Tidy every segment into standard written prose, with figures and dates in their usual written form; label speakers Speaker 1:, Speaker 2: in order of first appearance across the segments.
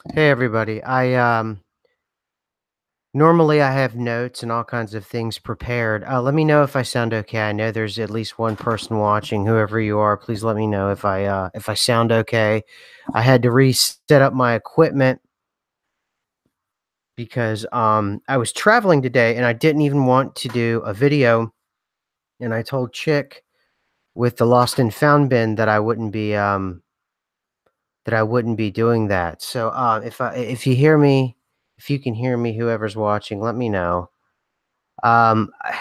Speaker 1: Hey everybody. Normally I have notes and all kinds of things prepared. Let me know if I sound okay. I know there's at least one person watching. Whoever you are, please let me know if I sound okay. I had to reset up my equipment because I was traveling today and I didn't even want to do a video, and I told Chick with the lost and found bin that I wouldn't be doing that. So if you hear me, if you can hear me, whoever's watching, let me know. Um, I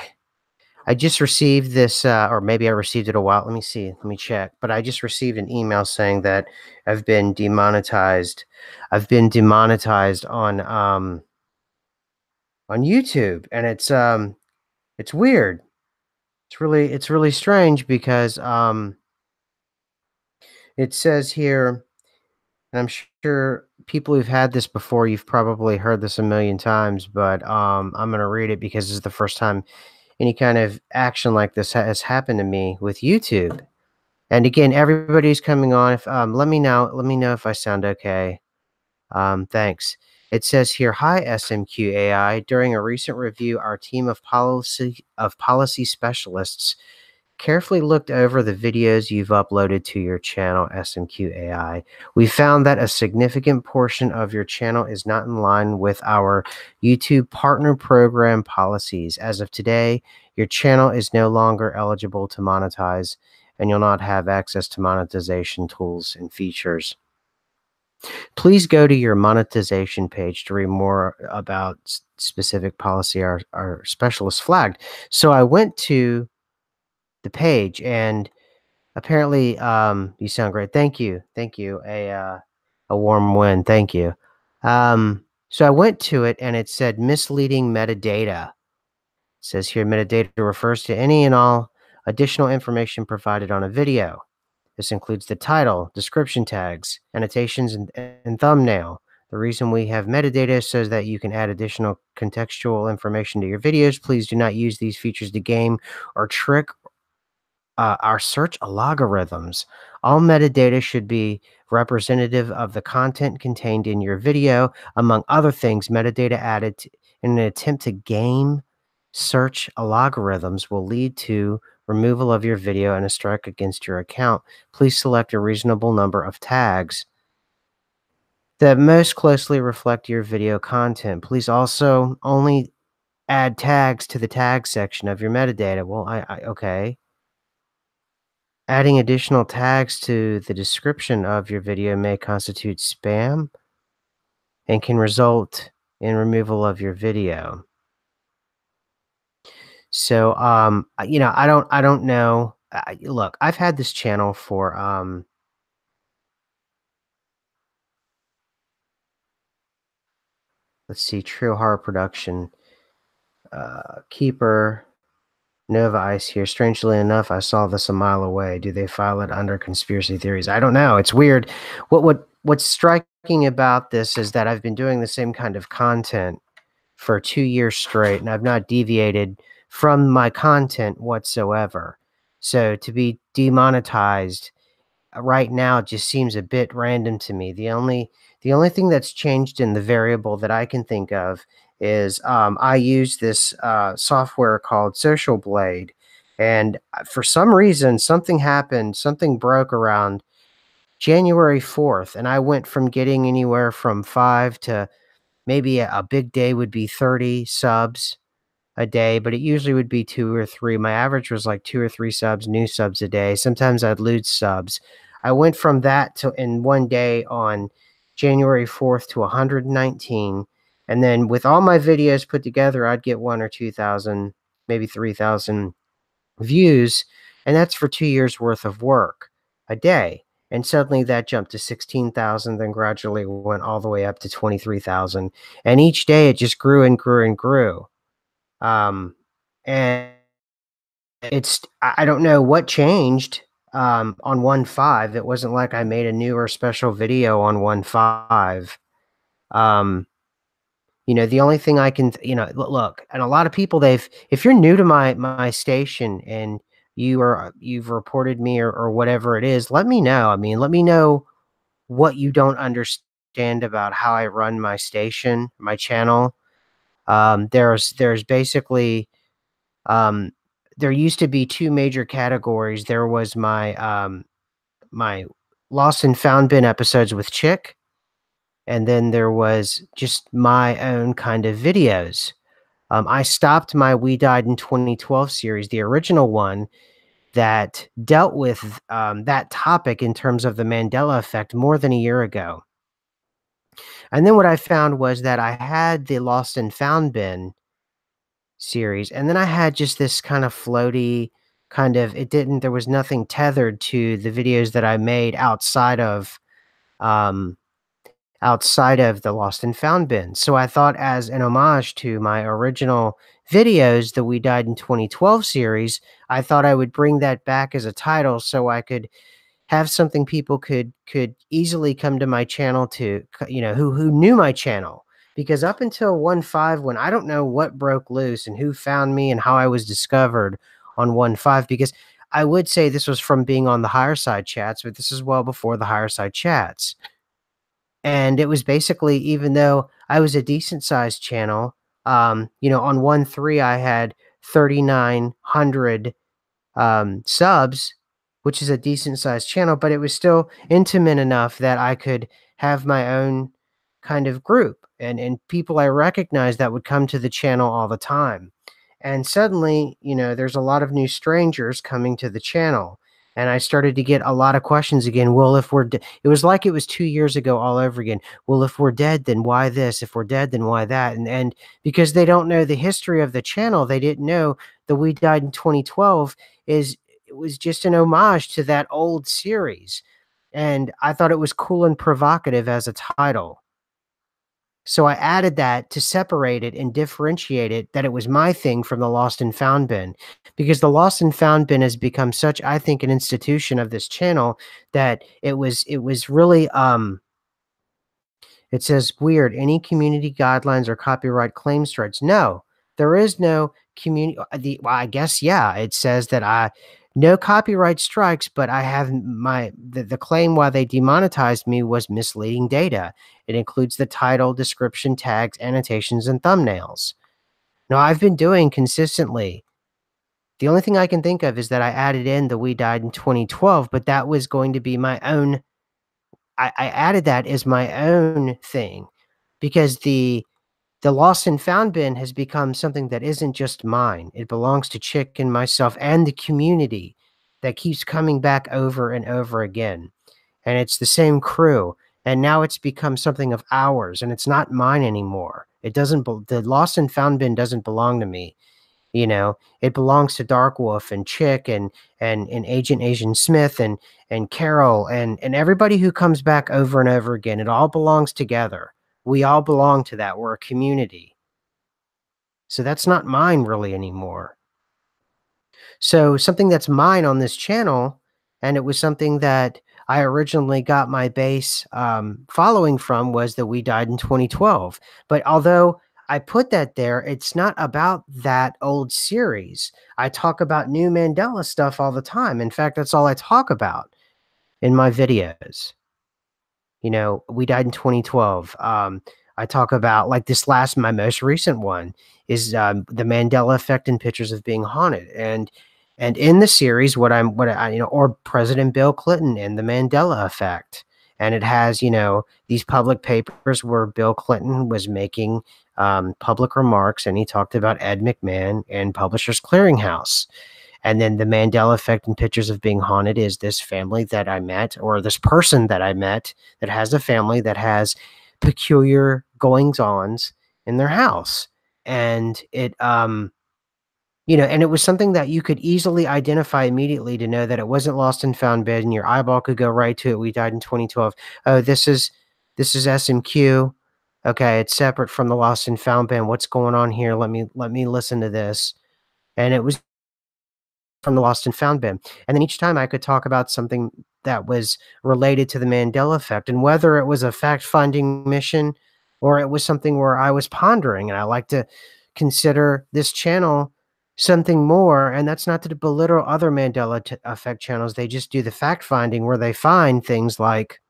Speaker 1: I just received this, or maybe I received it a while. Let me see. Let me check. But I just received an email saying that I've been demonetized. I've been demonetized on YouTube, and it's weird. It's really strange because it says here, and I'm sure people who've had this before, you've probably heard this a million times, but I'm gonna read it because this is the first time any kind of action like this has happened to me with YouTube. And again, everybody's coming on. If let me know if I sound okay. Thanks. It says here, "Hi SMQ AI. During a recent review, our team of policy specialists carefully looked over the videos you've uploaded to your channel, SMQ AI. We found that a significant portion of your channel is not in line with our YouTube partner program policies. As of today, your channel is no longer eligible to monetize, and you'll not have access to monetization tools and features. Please go to your monetization page to read more about specific policy our specialists flagged." So I went to the page, and apparently, you sound great. Thank you. Thank you. A warm win. Thank you. So I went to it and it said misleading metadata. It says here metadata refers to any and all additional information provided on a video. This includes the title, description tags, annotations, and thumbnail. The reason we have metadata is so that you can add additional contextual information to your videos. Please do not use these features to game or trick our search algorithms. All metadata should be representative of the content contained in your video. Among other things, metadata added in an attempt to game search algorithms will lead to removal of your video and a strike against your account. Please select a reasonable number of tags that most closely reflect your video content. Please also only add tags to the tag section of your metadata. Well, okay. Adding additional tags to the description of your video may constitute spam and can result in removal of your video. So, I don't know. Look, I've had this channel for, let's see, True Horror Production, Keeper, Nova Ice here. Strangely enough, I saw this a mile away. Do they file it under conspiracy theories? I don't know. It's weird. What's striking about this is that I've been doing the same kind of content for 2 years straight, and I've not deviated from my content whatsoever. So to be demonetized right now just seems a bit random to me. The only thing that's changed in the variable that I can think of is I use this software called Social Blade, and for some reason something happened, something broke around January 4th, and I went from getting anywhere from 5 to maybe a big day would be 30 subs a day, but it usually would be 2 or 3. My average was like 2 or 3 subs, new subs a day. Sometimes I'd lose subs. I went from that to in one day on January 4th to 119. And then with all my videos put together, I'd get 1 or 2,000, maybe 3,000 views. And that's for 2 years worth of work a day. And suddenly that jumped to 16,000, then gradually went all the way up to 23,000. And each day it just grew and grew and grew. Um, and I don't know what changed on 1.5. It wasn't like I made a new or special video on 1.5. Um, the only thing I can, look, and a lot of people, if you're new to my station and you've reported me or whatever it is, let me know. I mean, let me know what you don't understand understand about how I run my station, my channel. There's basically um, there used to be 2 major categories. There was my lost and found bin episodes with Chick, and then there was just my own kind of videos. I stopped my We Died in 2012 series, the original one that dealt with, that topic in terms of the Mandela effect more than a year ago. And then what I found was that I had the Lost and Found bin series, and then I had just this kind of floaty kind of there was nothing tethered to the videos that I made um, outside of the Lost and Found bin. So I thought as an homage to my original videos, the We Died in 2012 series, I thought I would bring that back as a title so I could have something people could easily come to my channel to who knew my channel. Because up until 1.5, when I don't know what broke loose and who found me and how I was discovered on 1.5, because I would say this was from being on the higher side chats, but this is well before the higher side chats. And it was basically, even though I was a decent sized channel, on 1.3 I had 3,900 subs, which is a decent sized channel, but it was still intimate enough that I could have my own kind of group and people I recognized that would come to the channel all the time. And suddenly, there's a lot of new strangers coming to the channel. And I started to get a lot of questions again. Well, if it was like it was 2 years ago all over again. Well, if we're dead, then why this? If we're dead, then why that? And because they don't know the history of the channel, they didn't know that We Died in 2012 it was just an homage to that old series. And I thought it was cool and provocative as a title. So I added that to separate it and differentiate it, that it was my thing from the Lost and Found bin. Because the Lost and Found bin has become such, I think, an institution of this channel that it was really it says weird. Any community guidelines or copyright claim strikes? No, there is no community. Well, I guess yeah. It says that I no copyright strikes, but I have the claim why they demonetized me was misleading data. It includes the title, description, tags, annotations, and thumbnails. Now I've been doing consistently. The only thing I can think of is that I added in the We Died in 2012, but that was going to be my own. I added that as my own thing because the lost and found bin has become something that isn't just mine. It belongs to Chick and myself and the community that keeps coming back over and over again. And it's the same crew. And now it's become something of ours and it's not mine anymore. The lost and found bin doesn't belong to me. It belongs to Dark Wolf and Chick and Agent Asian Smith and Carol and everybody who comes back over and over again. It all belongs together. We all belong to that. We're a community. So that's not mine really anymore. So something that's mine on this channel, and it was something that I originally got my base following from, was that We Died in 2012. But although I put that there, it's not about that old series. I talk about new Mandela stuff all the time. In fact, that's all I talk about in my videos. We died in 2012. I talk about like my most recent one is the Mandela effect and pictures of being haunted. And in the series, or President Bill Clinton and the Mandela effect. And it has, these public papers where Bill Clinton was making public remarks and he talked about Ed McMahon and Publishers Clearinghouse. And then the Mandela effect and pictures of being haunted is this family that I met, or this person that I met that has a family that has peculiar goings-ons in their house. And and it was something that you could easily identify immediately to know that it wasn't lost and found bed, and your eyeball could go right to it. We died in 2012. Oh, this is SMQ. Okay, it's separate from the lost and found band. What's going on here? Let me listen to this. And it was from the lost and found bin. And then each time I could talk about something that was related to the Mandela effect, and whether it was a fact-finding mission or it was something where I was pondering. And I like to consider this channel something more, and that's not to belittle other Mandela effect channels. They just do the fact-finding where they find things like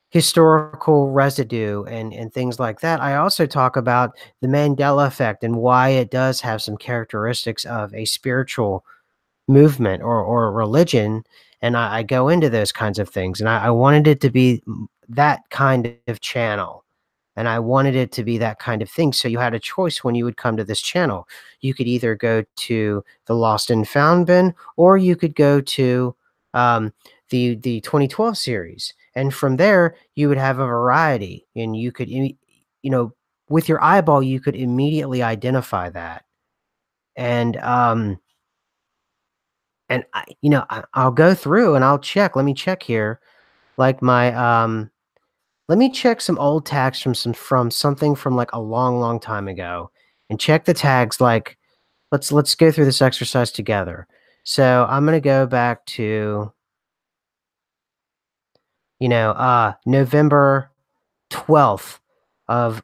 Speaker 1: historical residue and things like that. I also talk about the Mandela effect and why it does have some characteristics of a spiritual movement or religion, and I go into those kinds of things, and I wanted it to be that kind of channel, and I wanted it to be that kind of thing, so you had a choice when you would come to this channel. You could either go to the Lost and Found bin, or you could go to, um, the 2012 series, and from there, you would have a variety, and you could you know, with your eyeball, you could immediately identify that, and, I'll go through and I'll check. Let me check here. Like let me check some old tags from something from like a long, long time ago and check the tags. Like, let's go through this exercise together. So I'm gonna go back to, November 12th of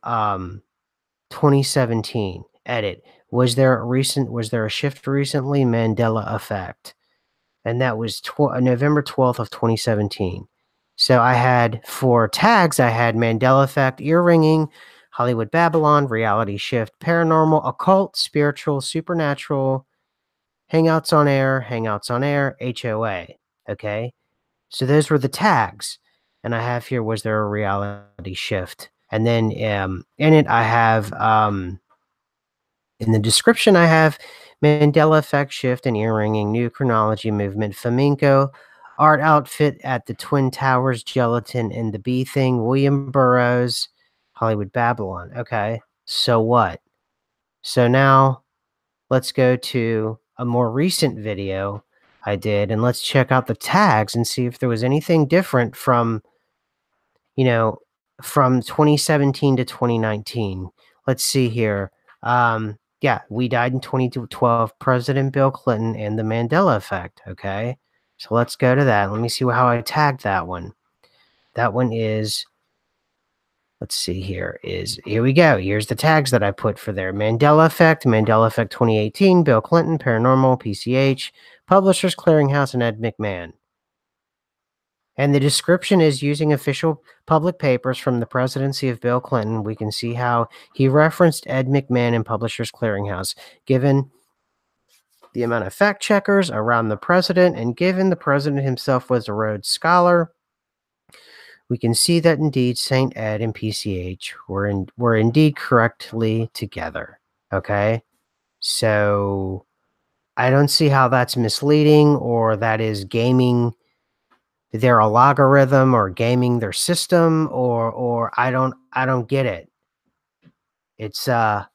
Speaker 1: 2017. Edit. Was there a shift recently? Mandela effect. And that was November 12th of 2017. So I had 4 tags. I had Mandela Effect, Ear Ringing, Hollywood Babylon, Reality Shift, Paranormal, Occult, Spiritual, Supernatural, Hangouts on Air, HOA. Okay. So those were the tags. And I have here, was there a reality shift? And then in it, I have in the description, I have Mandela effect shift and ear ringing, new chronology movement, flamenco, art outfit at the Twin Towers, gelatin and the bee thing, William Burroughs, Hollywood Babylon. Okay, so what? So now let's go to a more recent video I did and let's check out the tags and see if there was anything different you know, from 2017 to 2019. Let's see here. Yeah, we died in 2012, President Bill Clinton and the Mandela effect. Okay. So let's go to that. Let me see how I tagged that one. That one is, let's see here we go. Here's the tags that I put for there. Mandela effect 2018, Bill Clinton, paranormal, PCH, Publishers Clearinghouse, and Ed McMahon. And the description is using official public papers from the presidency of Bill Clinton. We can see how he referenced Ed McMahon and Publishers Clearinghouse, given the amount of fact checkers around the president, and given the president himself was a Rhodes Scholar. We can see that indeed St. Ed and PCH were indeed correctly together. Okay, so I don't see how that's misleading or that is gaming their algorithm or gaming their system or I don't get it. It's I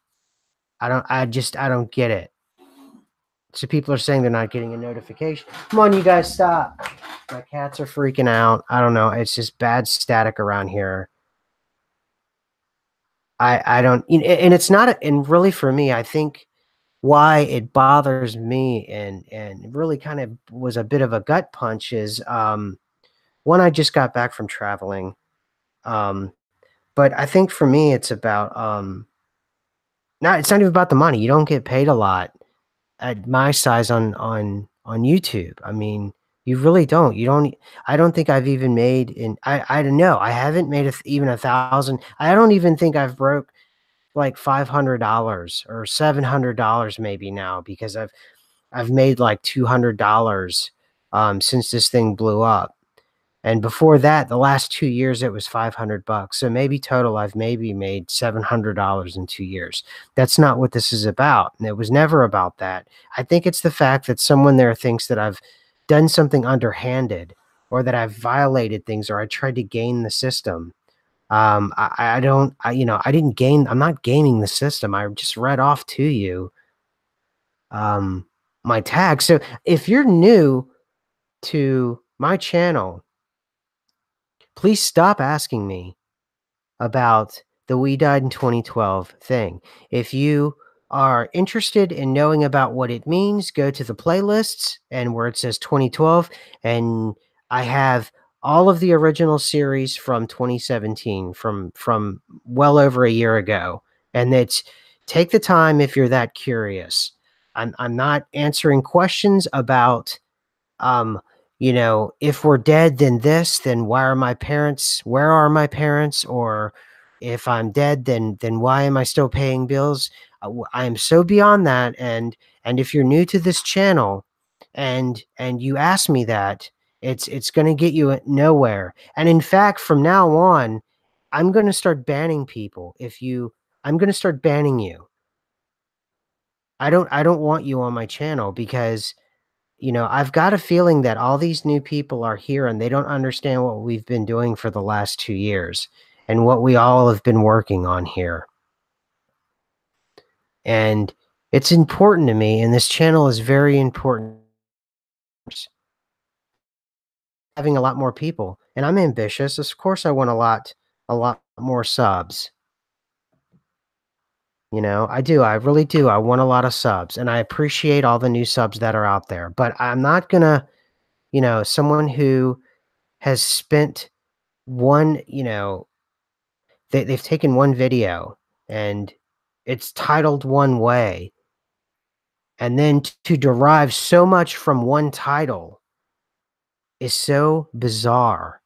Speaker 1: don't get it. So people are saying they're not getting a notification. Come on, you guys, stop. My cats are freaking out. I don't know. It's just bad static around here. I don't, and it's not, and really for me, I think why it bothers me and really kind of was a bit of a gut punch is one, I just got back from traveling. Um, But I think for me, it's about, it's not even about the money. You don't get paid a lot at my size on YouTube. I mean, you really don't. You don't. I don't think I've even made I don't know. I haven't made even 1,000. I don't even think I've broke like $500 or $700 maybe now because I've made like $200 since this thing blew up. And before that, the last 2 years, it was 500 bucks. So maybe total, I've maybe made $700 in 2 years. That's not what this is about. And it was never about that. I think it's the fact that someone there thinks that I've done something underhanded or that I've violated things or I tried to game the system. I don't, I didn't game, I'm not gaming the system. I just read off to you um, my tag. So if you're new to my channel, please stop asking me about the "We Died in 2012" thing. If you are interested in knowing about what it means, go to the playlists and where it says 2012, and I have all of the original series from 2017, from well over a year ago. And it's take the time if you're that curious. I'm not answering questions about um if we're dead, then this, then why are my parents where are my parents? Or if I'm dead, then why am I still paying bills? I am so beyond that, and if you're new to this channel and you ask me that, it's gonna get you nowhere. And in fact, from now on, I'm gonna start banning people. If you I'm gonna start banning you. I don't want you on my channel because I've got a feeling that all these new people are here and they don't understand what we've been doing for the last 2 years and what we all have been working on here. And it's important to me, and this channel is very important. Having a lot more people, and I'm ambitious. Of course, I want a lot more subs. I do. I really do. I want a lot of subs, and I appreciate all the new subs that are out there. But I'm not gonna, someone who has spent one, they've taken one video and it's titled one way, and then to derive so much from one title is so bizarre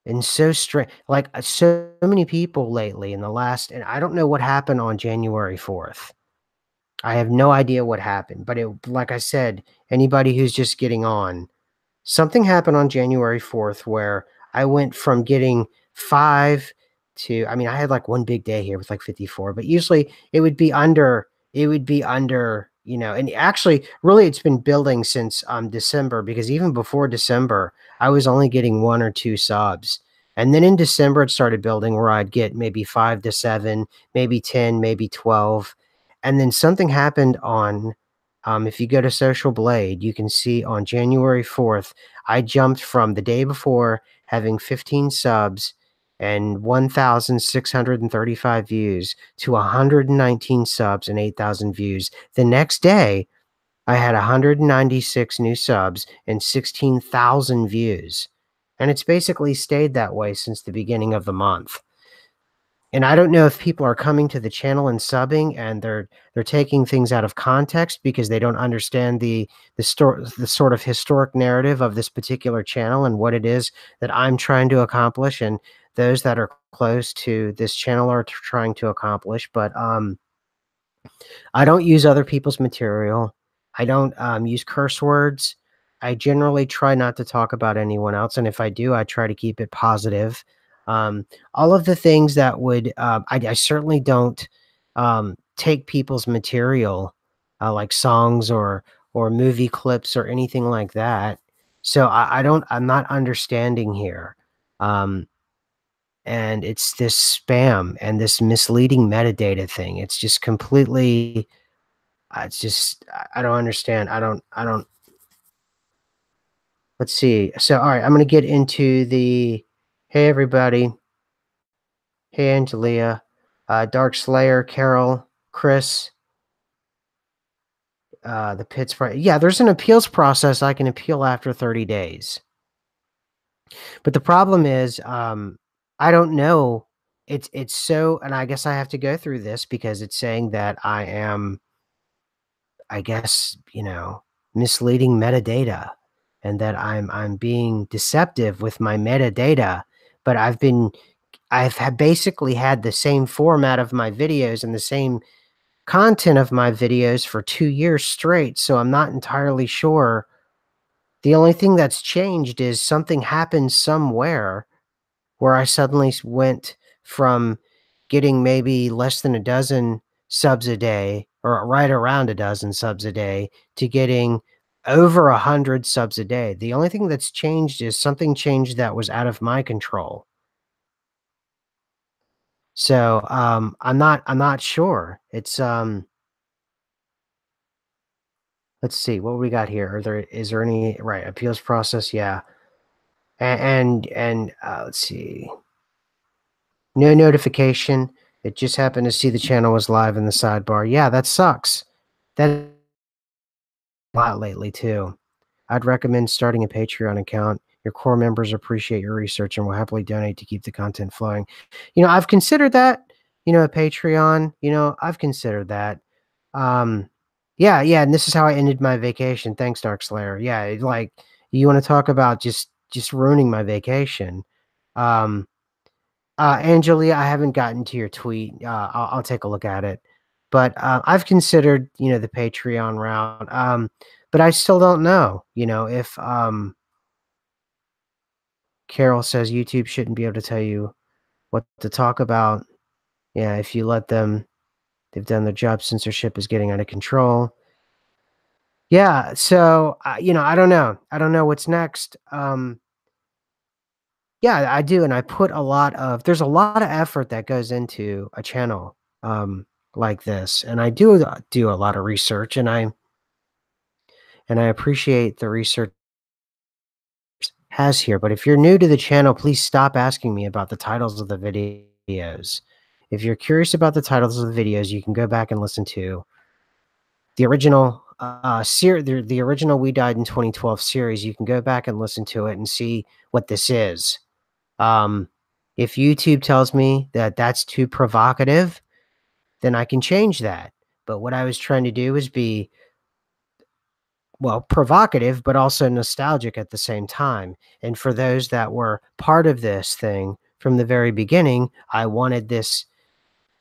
Speaker 1: and so strange. Like, so many people lately in the last and I don't know what happened on January 4th. I have no idea what happened, but like I said, anybody who's just getting on, something happened on January 4th where I went from getting 5 to I mean, I had, like, one big day here with, like, 54, but usually it would be under, and actually, really, it's been building since, December, because even before December, I was only getting 1 or 2 subs, and then in December, it started building where I'd get maybe 5 to 7, maybe 10, maybe 12, and then something happened on if you go to Social Blade, you can see on January 4th, I jumped from the day before having 15 subs and 1,635 views to 119 subs and 8,000 views. The next day, I had 196 new subs and 16,000 views. And it's basically stayed that way since the beginning of the month. And I don't know if people are coming to the channel and subbing and they're taking things out of context because they don't understand the sort of historic narrative of this particular channel and what it is that I'm trying to accomplish and those that are close to this channel are trying to accomplish. But I don't use other people's material. I don't use curse words. I generally try not to talk about anyone else, and if I do, I try to keep it positive. All of the things that would I certainly don't take people's material, like songs or movie clips or anything like that. So I don't. I'm not understanding here. Um, and it's this spam and this misleading metadata thing. It's just completely it's just I don't understand. I don't let's see. So, all right, I'm gonna get into the hey everybody, hey Angelia, Dark Slayer, Carol, Chris, the Pits. Yeah, there's an appeals process. I can appeal after 30 days. But the problem is, I don't know. It's so, and I guess I have to go through this because it's saying that I am I guess, misleading metadata and that I'm being deceptive with my metadata, but basically had the same format of my videos and the same content of my videos for 2 years straight, so I'm not entirely sure. The only thing that's changed is something happened somewhere where I suddenly went from getting maybe less than a dozen subs a day or right around a dozen subs a day to getting over 100 subs a day. The only thing that's changed is something changed that was out of my control. So, I'm not sure. It's, let's see what we got here. Is there any right, appeals process? Yeah. Let's see. No notification. It just happened to see the channel was live in the sidebar. Yeah, that sucks. That a lot lately too. I'd recommend starting a Patreon account. Your core members appreciate your research and will happily donate to keep the content flowing. I've considered that, a Patreon, I've considered that. Yeah, yeah, and this is how I ended my vacation. Thanks, Dark Slayer. Yeah, like, You wanna talk about just ruining my vacation. Um, Angelia, I haven't gotten to your tweet. I'll take a look at it. But, I've considered, the Patreon route, but I still don't know, if, Carol says YouTube shouldn't be able to tell you what to talk about. Yeah, if you let them, they've done their job. Censorship is getting out of control. Yeah, so, I don't know. I don't know what's next. Yeah, I do, and I put a lot of there's a lot of effort that goes into a channel, like this, and I do a lot of research, and I appreciate the research has here, but if you're new to the channel, please stop asking me about the titles of the videos. If you're curious about the titles of the videos, you can go back and listen to the original, the original We Died in 2012 series. You can go back and listen to it and see what this is. Um, if YouTube tells me that that's too provocative, then I can change that. But what I was trying to do is be, well, provocative, but also nostalgic at the same time. And for those that were part of this thing from the very beginning, I wanted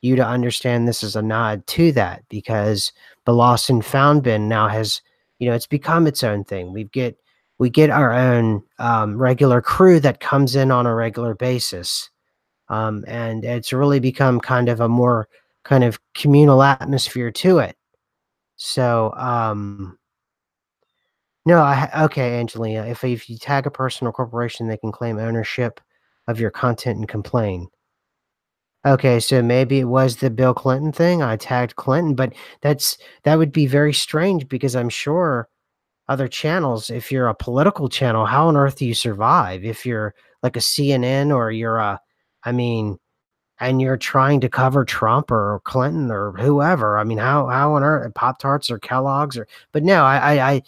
Speaker 1: you to understand this is a nod to that, because the lost and found bin now has, it's become its own thing. We get our own regular crew that comes in on a regular basis. And it's really become kind of a more kind of communal atmosphere to it. So, no, okay, Angelina, if you tag a person or corporation, they can claim ownership of your content and complain. Okay, so maybe it was the Bill Clinton thing. I tagged Clinton, but that would be very strange, because I'm sure other channels, if you're a political channel, how on earth do you survive? If you're like a CNN, or I mean, and you're trying to cover Trump or Clinton or whoever. I mean, how on earth, Pop Tarts or Kellogg's, or but no, I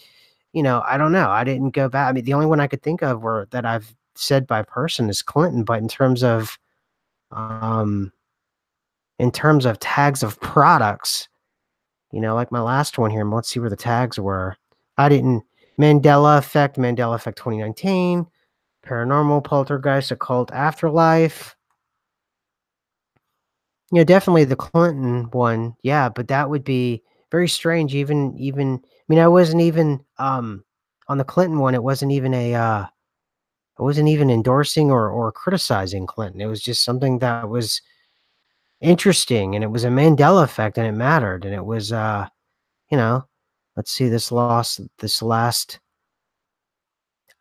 Speaker 1: don't know. I didn't go back. I mean, the only one I could think of where that I've said by person is Clinton, but um in terms of tags of products, like my last one here, let's see where the tags were. I didn't Mandela Effect 2019, Paranormal, Poltergeist, Occult, Afterlife. Definitely the Clinton one, yeah, but that would be very strange. I mean, I wasn't even on the Clinton one. It wasn't even I wasn't even endorsing or criticizing Clinton. It was just something that was interesting, and it was a Mandela effect, and it mattered, and it was you know, let's see this last.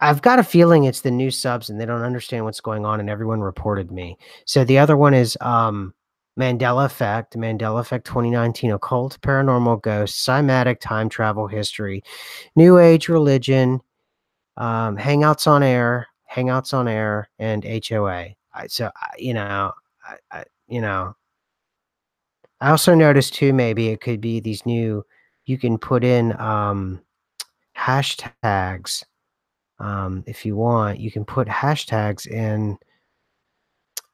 Speaker 1: I've got a feeling it's the new subs, and they don't understand what's going on, and everyone reported me. So the other one is Mandela Effect 2019, Occult, Paranormal, Ghosts, Cymatic, Time Travel, History, New Age, Religion, Hangouts on Air, and HOA. You know, I also noticed too, maybe it could be these new, you can put in hashtags. If you want, you can put hashtags in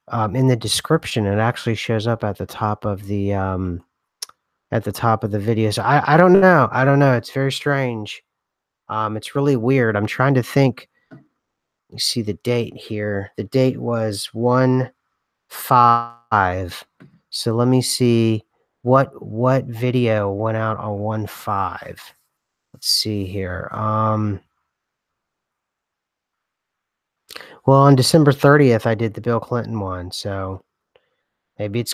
Speaker 1: the description. It actually shows up at the top of the video. So I don't know. I don't know. It's very strange. It's really weird. I'm trying to think. You see the date here. The date was 1/5. So let me see what video went out on 1/5. Let's see here. Well, on December 30th, I did the Bill Clinton one. So maybe it's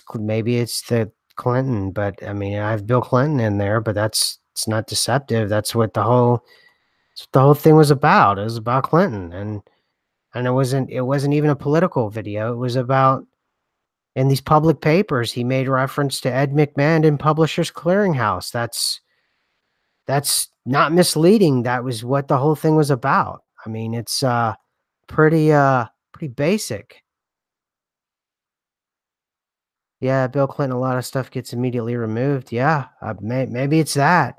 Speaker 1: the Clinton, but I mean, I have Bill Clinton in there, but it's not deceptive. That's what the whole thing was about. It was about Clinton, and it wasn't even a political video. It was about, in these public papers, he made reference to Ed McMahon and Publishers Clearinghouse. That's not misleading. That was what the whole thing was about. I mean, it's pretty basic. Yeah, Bill Clinton, a lot of stuff gets immediately removed. Yeah, maybe it's that.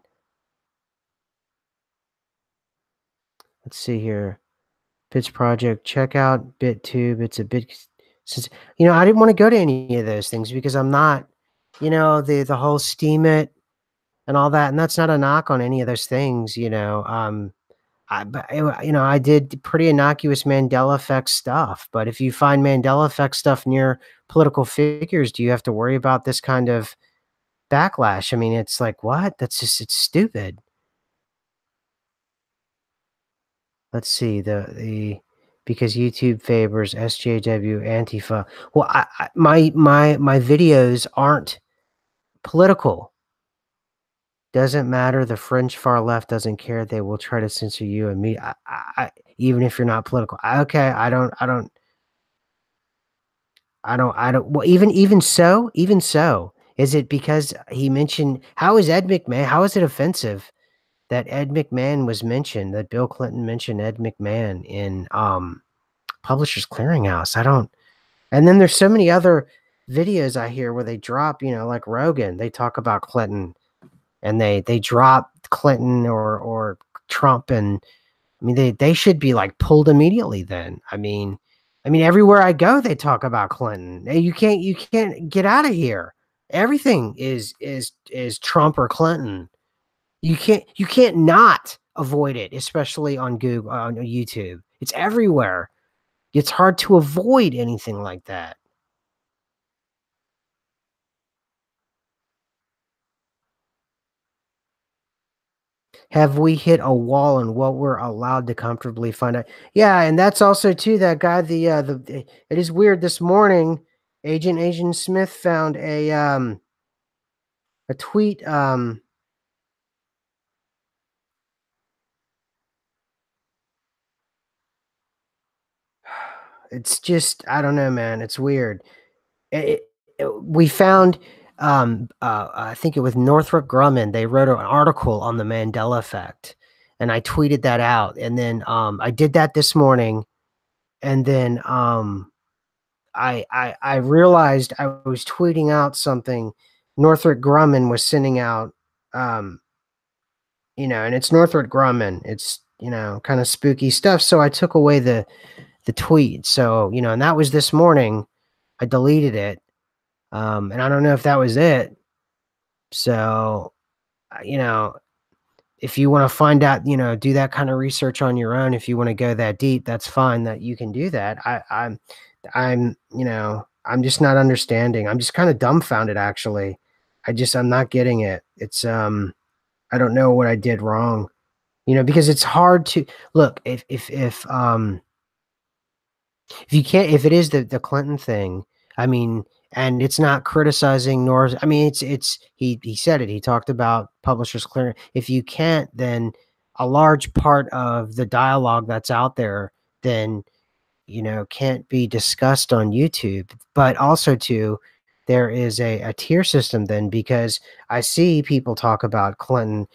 Speaker 1: Let's see here. Pitch Project, check out BitTube. It's a bit since I didn't want to go to any of those things, because I'm not, the whole Steam It and all that, and that's not a knock on any of those things. I did pretty innocuous Mandela effect stuff, but if you find Mandela effect stuff near political figures, do you have to worry about this kind of backlash? I mean, it's like, what? That's just it's stupid. Let's see, the because YouTube favors SJW Antifa. Well, my videos aren't political. Doesn't matter. The fringe far left doesn't care. They will try to censor you and me. Even if you're not political. Okay, I don't. Well, even so, is it because he mentioned? How is Ed McMahon? How is it offensive that Ed McMahon was mentioned? That Bill Clinton mentioned Ed McMahon in Publishers Clearinghouse. I don't. And then there's so many other videos I hear where they drop, like Rogan. They talk about Clinton and they drop Clinton or Trump, and I mean they should be like pulled immediately then. I mean everywhere I go they talk about Clinton. Hey, you can't get out of here. Everything is Trump or Clinton. You can't not avoid it, especially on Google, on YouTube. It's everywhere. It's hard to avoid anything like that. Have we hit a wall in what we're allowed to comfortably find out? Yeah, and that's also too that guy. It is weird. This morning, Agent Smith found a tweet. It's just I don't know, man. It's weird. It, we found I think it was Northrop Grumman. They wrote an article on the Mandela effect, and I tweeted that out. And then I did that this morning, and then I realized I was tweeting out something Northrop Grumman was sending out, um, and it's Northrop Grumman. It's, kind of spooky stuff. So I took away the tweet. So, and that was this morning. I deleted it. And I don't know if that was it. So, uh, you know, if you want to find out, do that kind of research on your own. If you want to go that deep, that's fine that you can do that. I'm just not understanding. I'm just kind of dumbfounded actually. I'm not getting it. I don't know what I did wrong. Because it's hard to look if you can't if it is the Clinton thing, I mean, and it's not criticizing nor I mean it's he said it. He talked about publishers clearing. If you can't, then a large part of the dialogue that's out there then can't be discussed on YouTube. But also too, there is a tier system then because I see people talk about Clinton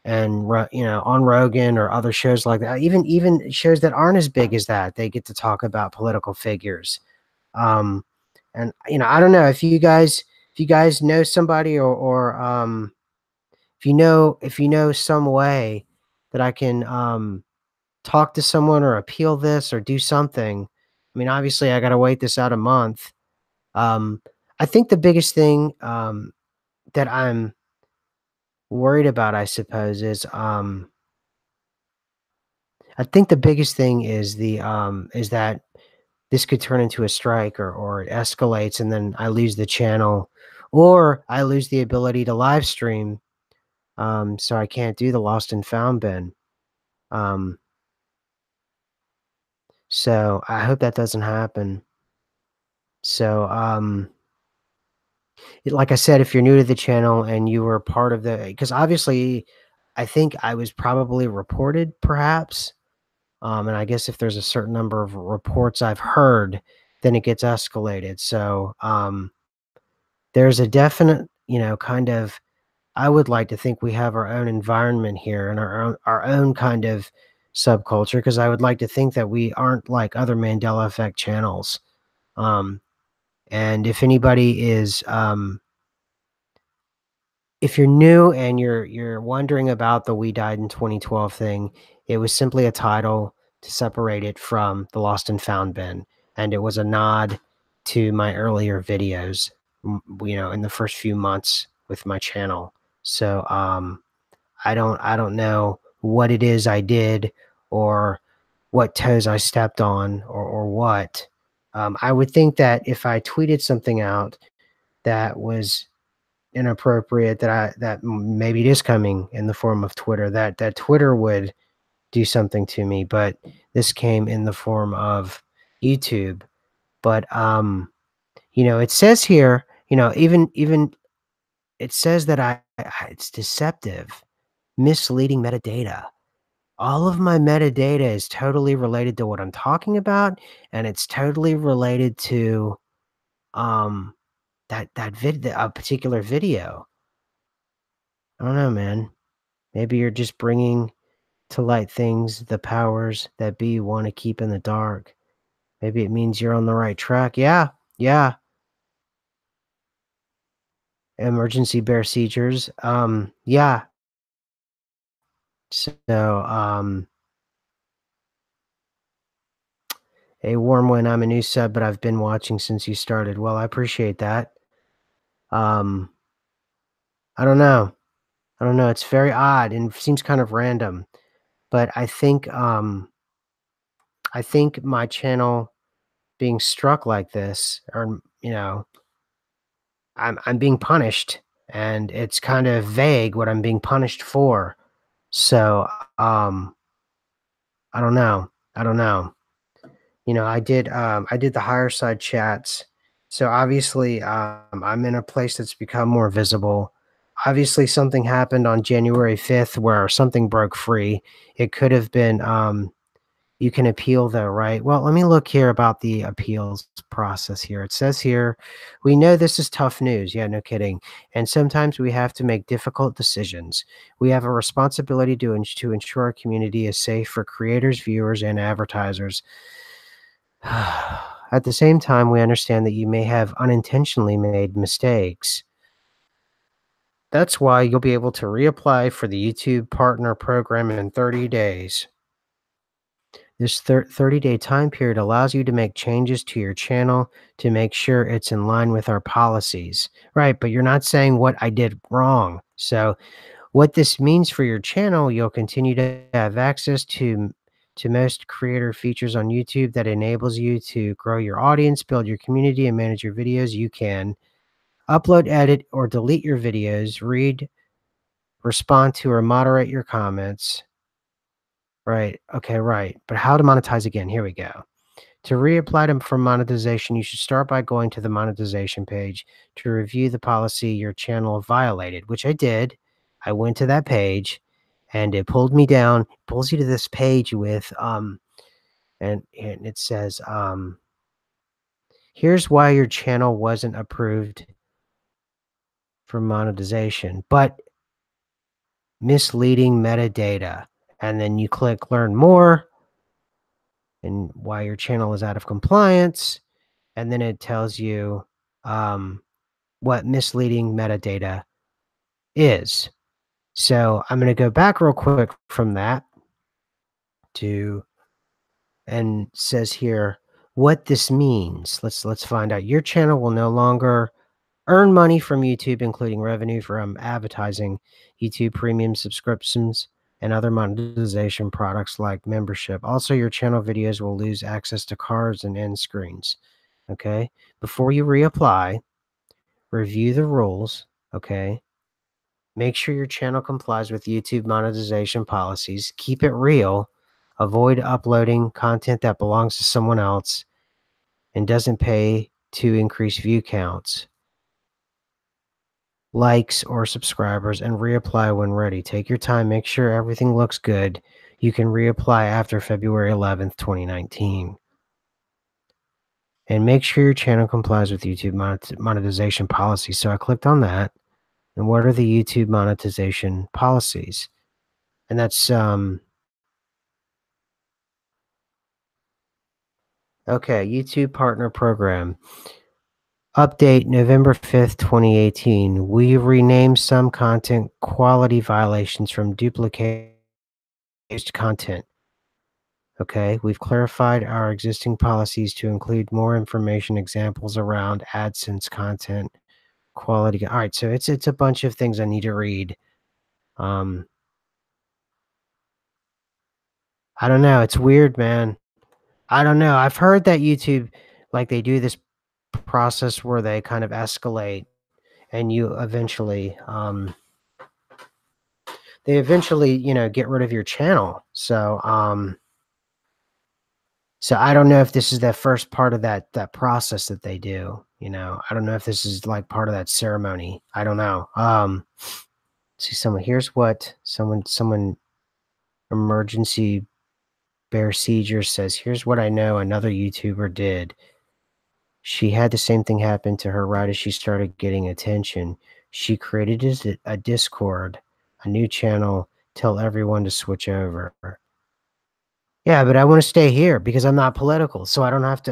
Speaker 1: and on Rogan or other shows like that. Even shows that aren't as big as that, they get to talk about political figures. Um, and I don't know if you guys know somebody or if you know some way that I can talk to someone or appeal this or do something. I mean, obviously, I got to wait this out a month. Um, I think the biggest thing that I'm worried about, I suppose, is I think the biggest thing is that this could turn into a strike or it escalates and then I lose the channel or I lose the ability to live stream. So I can't do the lost and found bin. Um, so I hope that doesn't happen. So like I said, if you're new to the channel and you were part of because obviously I think I was probably reported perhaps. And I guess if there's a certain number of reports I've heard, then it gets escalated. So there's a definite, kind of. I would like to think we have our own environment here and our own kind of subculture because I would like to think that we aren't like other Mandela effect channels. Um, and if anybody is, if you're new and you're wondering about the "We Died in 2012" thing, it was simply a title to separate it from the Lost and Found bin, and it was a nod to my earlier videos, in the first few months with my channel. So, I don't know what it is I did or what toes I stepped on or what. I would think that if I tweeted something out that was inappropriate, that maybe it is coming in the form of Twitter, that Twitter would do something to me, but this came in the form of YouTube. But it says here, even it says that it's deceptive, misleading metadata. All of my metadata is totally related to what I'm talking about, and it's totally related to um a particular video. I don't know, man. Maybe you're just bringing to light things the powers that be want to keep in the dark. Maybe it means you're on the right track. Yeah, yeah. Emergency bear seizures. Yeah. So, a warm one. I'm a new sub, but I've been watching since you started. Well, I appreciate that. Um, I don't know. I don't know. It's very odd and seems kind of random, but I think my channel being struck like this, or I'm being punished, and it's kind of vague what I'm being punished for. So, I don't know. I don't know. I did the higher side chats. So obviously, I'm in a place that's become more visible. Obviously, something happened on January 5th where something broke free. It could have been, you can appeal though, right? Well, let me look here about the appeals process here. It says here, we know this is tough news. Yeah, no kidding. And sometimes we have to make difficult decisions. We have a responsibility to ensure our community is safe for creators, viewers, and advertisers. At the same time, we understand that you may have unintentionally made mistakes. That's why you'll be able to reapply for the YouTube Partner Program in 30 days. This 30-day time period allows you to make changes to your channel to make sure it's in line with our policies. Right, but you're not saying what I did wrong. So what this means for your channel, you'll continue to have access to most creator features on YouTube that enables you to grow your audience, build your community, and manage your videos. You can upload, edit, or delete your videos, read, respond to, or moderate your comments. Right. Okay, right. But how to monetize again? Here we go. To reapply for monetization, you should start by going to the monetization page to review the policy your channel violated, which I did. I went to that page and it pulled me down, pulls you to this page with and it says here's why your channel wasn't approved for monetization, but misleading metadata. And then you click learn more and why your channel is out of compliance. And then it tells you what misleading metadata is. So I'm going to go back real quick from that to and says here what this means. Let's find out. Your channel will no longer earn money from YouTube, including revenue from advertising, YouTube premium subscriptions, and other monetization products like membership. Also, your channel videos will lose access to cards and end screens. Okay. Before you reapply, review the rules. Okay. Make sure your channel complies with YouTube monetization policies. Keep it real. Avoid uploading content that belongs to someone else and doesn't pay to increase view counts, likes, or subscribers, and reapply when ready. Take your time. Make sure everything looks good. You can reapply after February 11th, 2019. And make sure your channel complies with YouTube monetization policies. So I clicked on that. And what are the YouTube monetization policies? And that's okay, YouTube Partner Program. Update November 5th, 2018. We renamed some content quality violations from duplicated content. Okay, we've clarified our existing policies to include more information, examples around AdSense content quality. All right, so it's a bunch of things I need to read. Um, I don't know, it's weird, man. I don't know, I've heard that YouTube, like, they do this process where they kind of escalate and you eventually, they eventually, get rid of your channel. So I don't know if this is the first part of that process that they do, you know? I don't know if this is, like, part of that ceremony. I don't know. See someone here's what someone emergency bear seizure says, "Here's what I know another YouTuber did. She had the same thing happen to her right as she started getting attention. She created a Discord, a new channel, tell everyone to switch over." Yeah, but I wanna stay here because I'm not political, so I don't have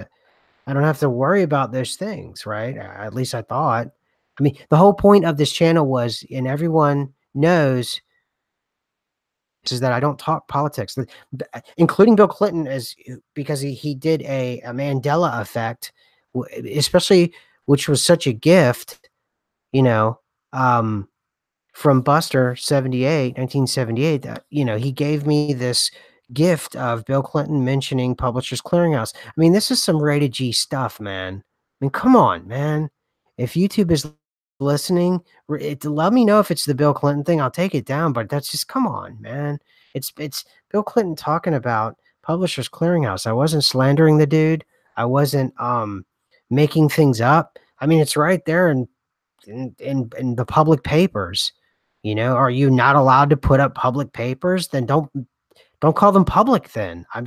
Speaker 1: to worry about those things, right? At least I thought. I mean, the whole point of this channel was, and everyone knows, is that I don't talk politics, including Bill Clinton, because he did a Mandela effect, especially, which was such a gift, you know, um, from Buster 78, 1978. That he gave me this gift of Bill Clinton mentioning Publishers Clearinghouse. I mean, this is some rated G stuff, man. I mean, come on, man. If YouTube is listening, let me know if it's the Bill Clinton thing. I'll take it down, but that's just come on, man. It's Bill Clinton talking about Publishers Clearinghouse. I wasn't slandering the dude. I wasn't making things up. I mean, it's right there in the public papers. Are you not allowed to put up public papers? Then don't call them public then. I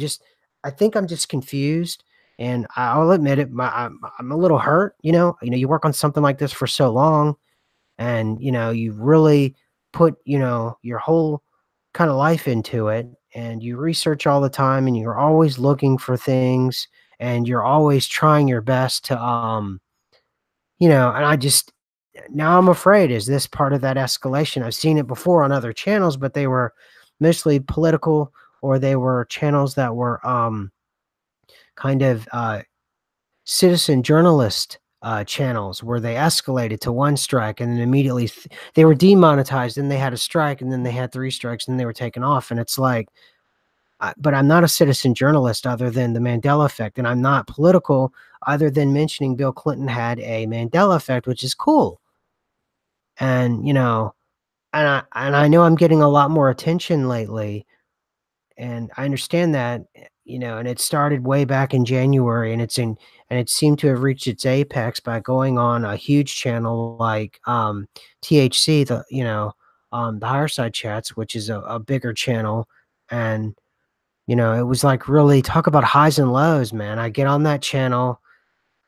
Speaker 1: think I'm just confused, and I'll admit it, I'm a little hurt, you work on something like this for so long, and, you really put, your whole kinda life into it, and you research all the time, and you're always looking for things, and you're always trying your best to, and I just now I'm afraid, is this part of that escalation? I've seen it before on other channels, but they were mostly political, or they were channels that were, kind of, citizen journalist, channels where they escalated to 1 strike and then immediately they were demonetized, and they had a strike, and then they had 3 strikes, and they were taken off, and it's like, but I'm not a citizen journalist other than the Mandela effect, and I'm not political other than mentioning Bill Clinton had a Mandela effect, which is cool. And, and I know I'm getting a lot more attention lately, and I understand that, and it started way back in January, and it seemed to have reached its apex by going on a huge channel like, THC, the Higher Side Chats, which is a bigger channel, and, it was like really talk about highs and lows, man. I get on that channel,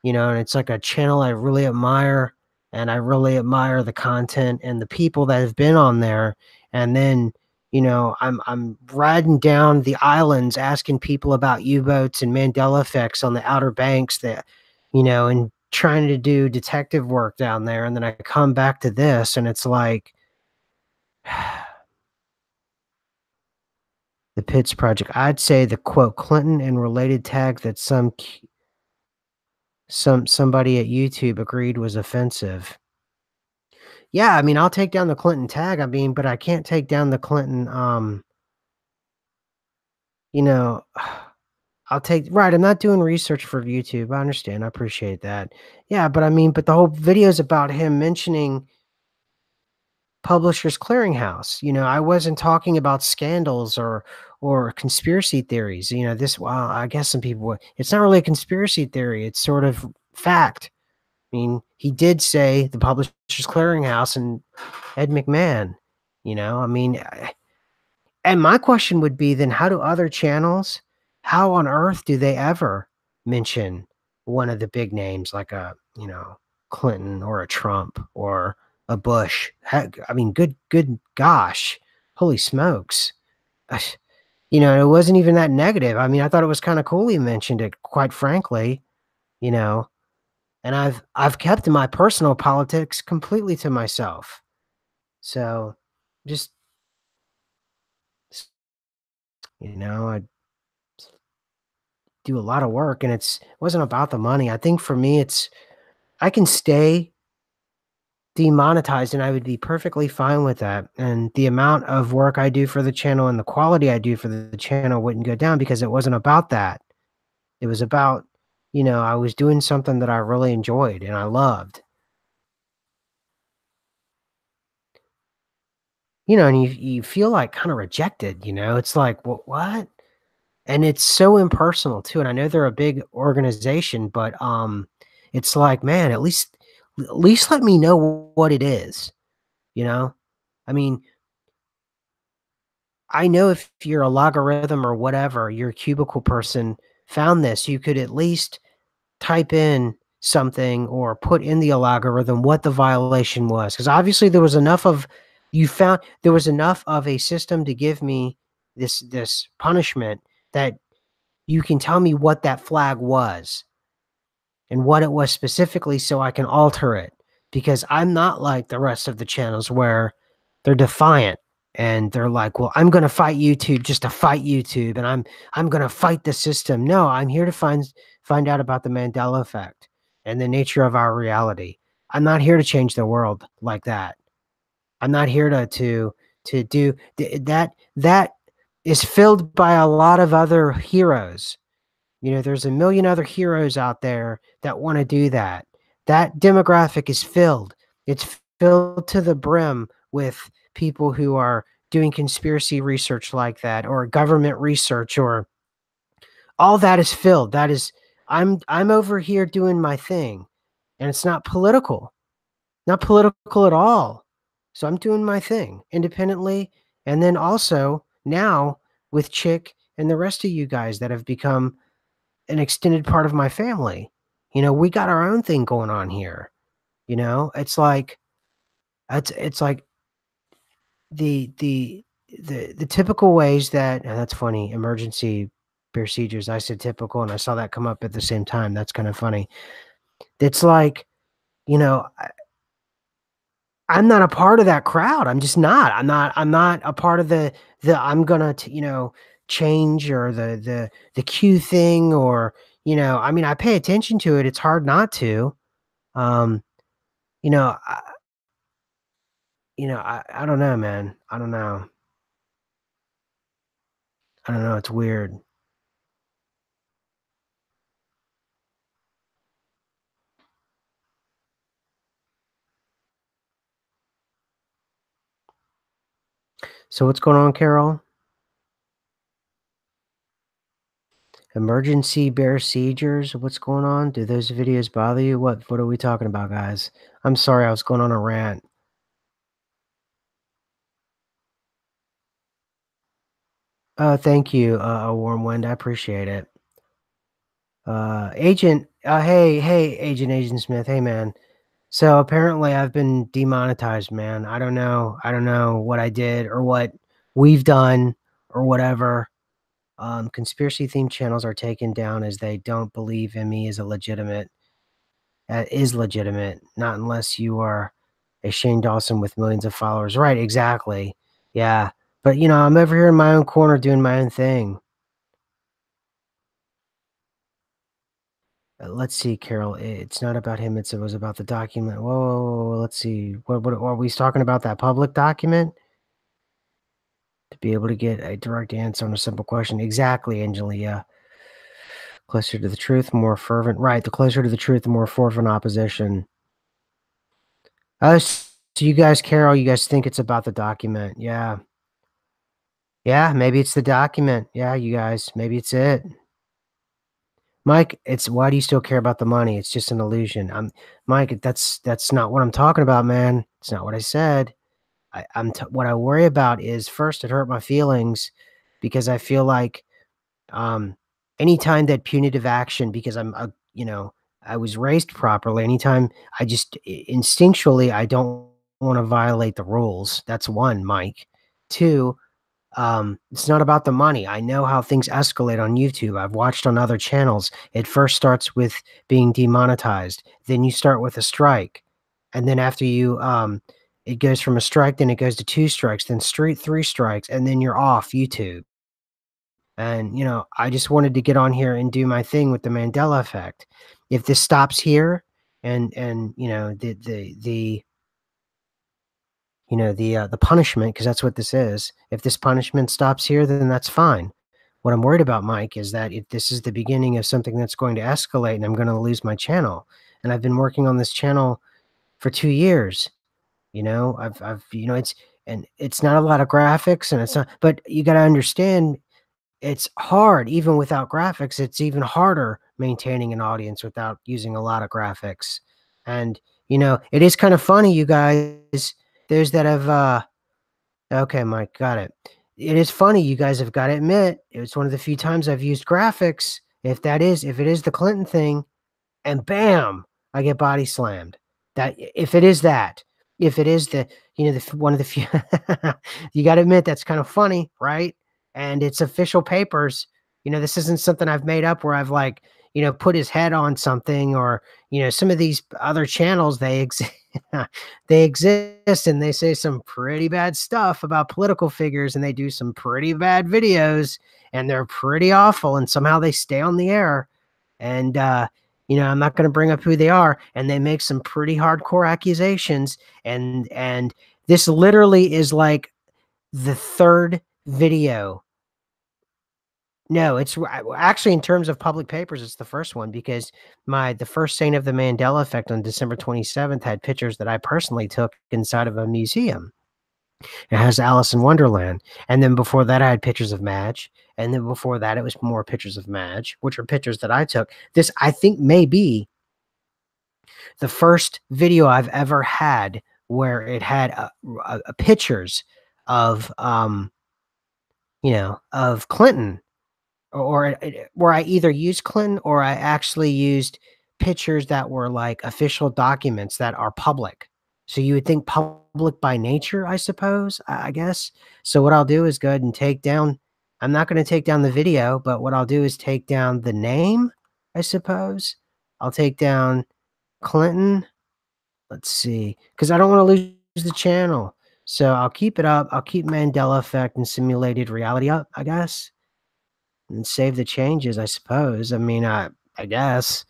Speaker 1: and it's like a channel I really admire, and I really admire the content and the people that have been on there. And then, I'm riding down the islands asking people about U-boats and Mandela effects on the Outer Banks, and trying to do detective work down there. And then I come back to this, and it's like the Pitts Project. I'd say the quote Clinton and related tag that somebody at YouTube agreed was offensive. Yeah, I mean, I'll take down the Clinton tag, I mean, but I can't take down the Clinton, you know, I'll take right, I'm not doing research for YouTube, I understand, I appreciate that. Yeah, but I mean, but the whole video is about him mentioning Publishers Clearinghouse. I wasn't talking about scandals or conspiracy theories. Well, I guess some people would, it's not really a conspiracy theory, it's sort of fact. I mean, he did say the Publishers Clearinghouse and Ed McMahon, I mean, and my question would be then, how do other channels, how on earth do they ever mention one of the big names like a, Clinton or a Trump or a Bush? Heck, I mean, good gosh, holy smokes. It wasn't even that negative. I mean, I thought it was kind of cool he mentioned it, quite frankly, you know, and I've kept my personal politics completely to myself. So just, I do a lot of work, and it wasn't about the money. I think for me, I can stay demonetized, and I would be perfectly fine with that, and the amount of work I do for the channel and the quality I do for the channel wouldn't go down because it wasn't about that. It was about, I was doing something that I really enjoyed and I loved. And you feel, like, kinda rejected, It's like, What?" And it's so impersonal too, and I know they're a big organization, but, it's like, "Man, at least let me know what it is," you know? I mean, I know if you're a logarithm or whatever, your cubicle person found this, you could at least type in something or put in the algorithm what the violation was, because obviously there was enough of a system to give me this punishment that you can tell me what that flag was and what it was specifically so I can alter it, because I'm not like the rest of the channels where they're defiant and they're like, "Well, I'm gonna fight YouTube just to fight YouTube, and I'm gonna fight the system." No, I'm here to find out about the Mandela effect and the nature of our reality. I'm not here to change the world like that. I'm not here to do that is filled by a lot of other heroes. There's a million other heroes out there that wanna do that. That demographic is filled. It's filled to the brim with people who are doing conspiracy research like that, or government research, or all that is filled. That is I'm over here doing my thing, and it's not political at all. So I'm doing my thing independently, and then also now with Chick and the rest of you guys that have become an extended part of my family. We got our own thing going on here. It's like the typical ways that, and that's funny, emergency procedures. I said typical and I saw that come up at the same time. That's kind of funny. It's like, you know, I, I'm not a part of that crowd. I'm just not. I'm not a part of the I'm gonna change, or the Q thing, or I mean, I pay attention to it. It's hard not to. Um, you know, I, I don't know, man. I don't know. I don't know. It's weird. So what's going on, Carol? Emergency bear seizures? What's going on? Do those videos bother you? What are we talking about, guys? I'm sorry, I was going on a rant. Thank you, a warm wind. I appreciate it. Hey, Agent Smith. Hey, man. So apparently I've been demonetized, man. I don't know what I did or what we've done or whatever. Conspiracy themed channels are taken down as they don't believe in me as a legitimate, not unless you are a Shane Dawson with millions of followers. Right, exactly. Yeah. But I'm over here in my own corner doing my own thing. Let's see, Carol. It's not about him. It was about the document. Whoa, whoa, whoa, whoa, let's see. What are we talking about? That public document to be able to get a direct answer on a simple question. Exactly, Angelia. Closer to the truth, more fervent. Right. The closer to the truth, the more fervent opposition. So you guys, Carol, you guys think it's about the document? Yeah. Yeah. Maybe it's the document. Yeah, you guys. Maybe it's it. Mike, it's why do you still care about the money? It's just an illusion. Mike, that's not what I'm talking about, man. It's not what I said. What I worry about is, first, it hurt my feelings because I feel like um anytime that punitive action, because I was raised properly, anytime I just instinctually I don't want to violate the rules. That's one, Mike. Two, it's not about the money. I know how things escalate on YouTube. I've watched on other channels. It first starts with being demonetized. Then you start with a strike. And then after it goes from a strike, then it goes to two strikes, then straight three strikes, and then you're off YouTube. And, I just wanted to get on here and do my thing with the Mandela effect. If this stops here and, the punishment, because that's what this is. If this punishment stops here, then that's fine. What I'm worried about, Mike, is that if this is the beginning of something that's going to escalate and I'm going to lose my channel, and I've been working on this channel for 2 years. It's not a lot of graphics, and it's not, but you got to understand it's hard. Even without graphics, it's even harder maintaining an audience without using a lot of graphics. And, it is kind of funny, you guys, those that have, okay, Mike, got it. It is funny, you guys have got to admit, it's one of the few times I've used graphics. If it is the Clinton thing, and bam, I get body slammed. That if it is that, if it is one of the few, you got to admit that's kind of funny, right? And it's official papers. This isn't something I've made up where I've like, put his head on something, or some of these other channels, they exist. They exist, and they say some pretty bad stuff about political figures, and they do some pretty bad videos, and they're pretty awful, and somehow they stay on the air. And I'm not going to bring up who they are, and they make some pretty hardcore accusations. And this literally is like the third video. No, it's actually, in terms of public papers, it's the first one, because the first Saint of the Mandela Effect on December 27th had pictures that I personally took inside of a museum. It has Alice in Wonderland. And then before that, I had pictures of Madge. And then before that, it was more pictures of Madge, which are pictures that I took. This, I think, may be the first video I've ever had where it had pictures of, of Clinton, where I either used Clinton or I actually used pictures that were like official documents that are public. So you would think public by nature, I suppose, I guess. So what I'll do is go ahead and take down, I'm not going to take down the video, but what I'll do is take down the name, I suppose. I'll take down Clinton. Let's see, because I don't want to lose the channel. So I'll keep it up. I'll keep Mandela Effect and Simulated Reality up, I guess, and save the changes, I suppose. I guess.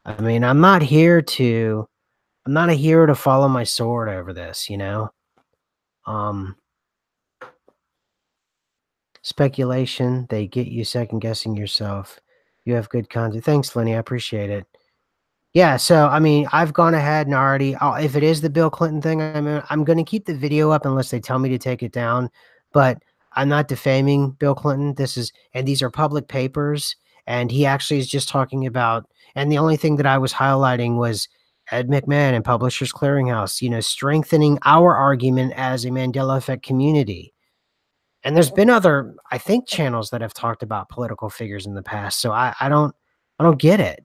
Speaker 1: I'm not here to follow my sword over this. Um, Speculation, they get you second guessing yourself. You have good content. Thanks, Lenny. I appreciate it. Yeah, so I've gone ahead and already. If it is the Bill Clinton thing, I'm going to keep the video up unless they tell me to take it down. But I'm not defaming Bill Clinton. These are public papers, and he actually is just talking about. And the only thing that I was highlighting was Ed McMahon and Publishers Clearinghouse. Strengthening our argument as a Mandela Effect community. And there's been other, I think, channels that have talked about political figures in the past. So I don't get it.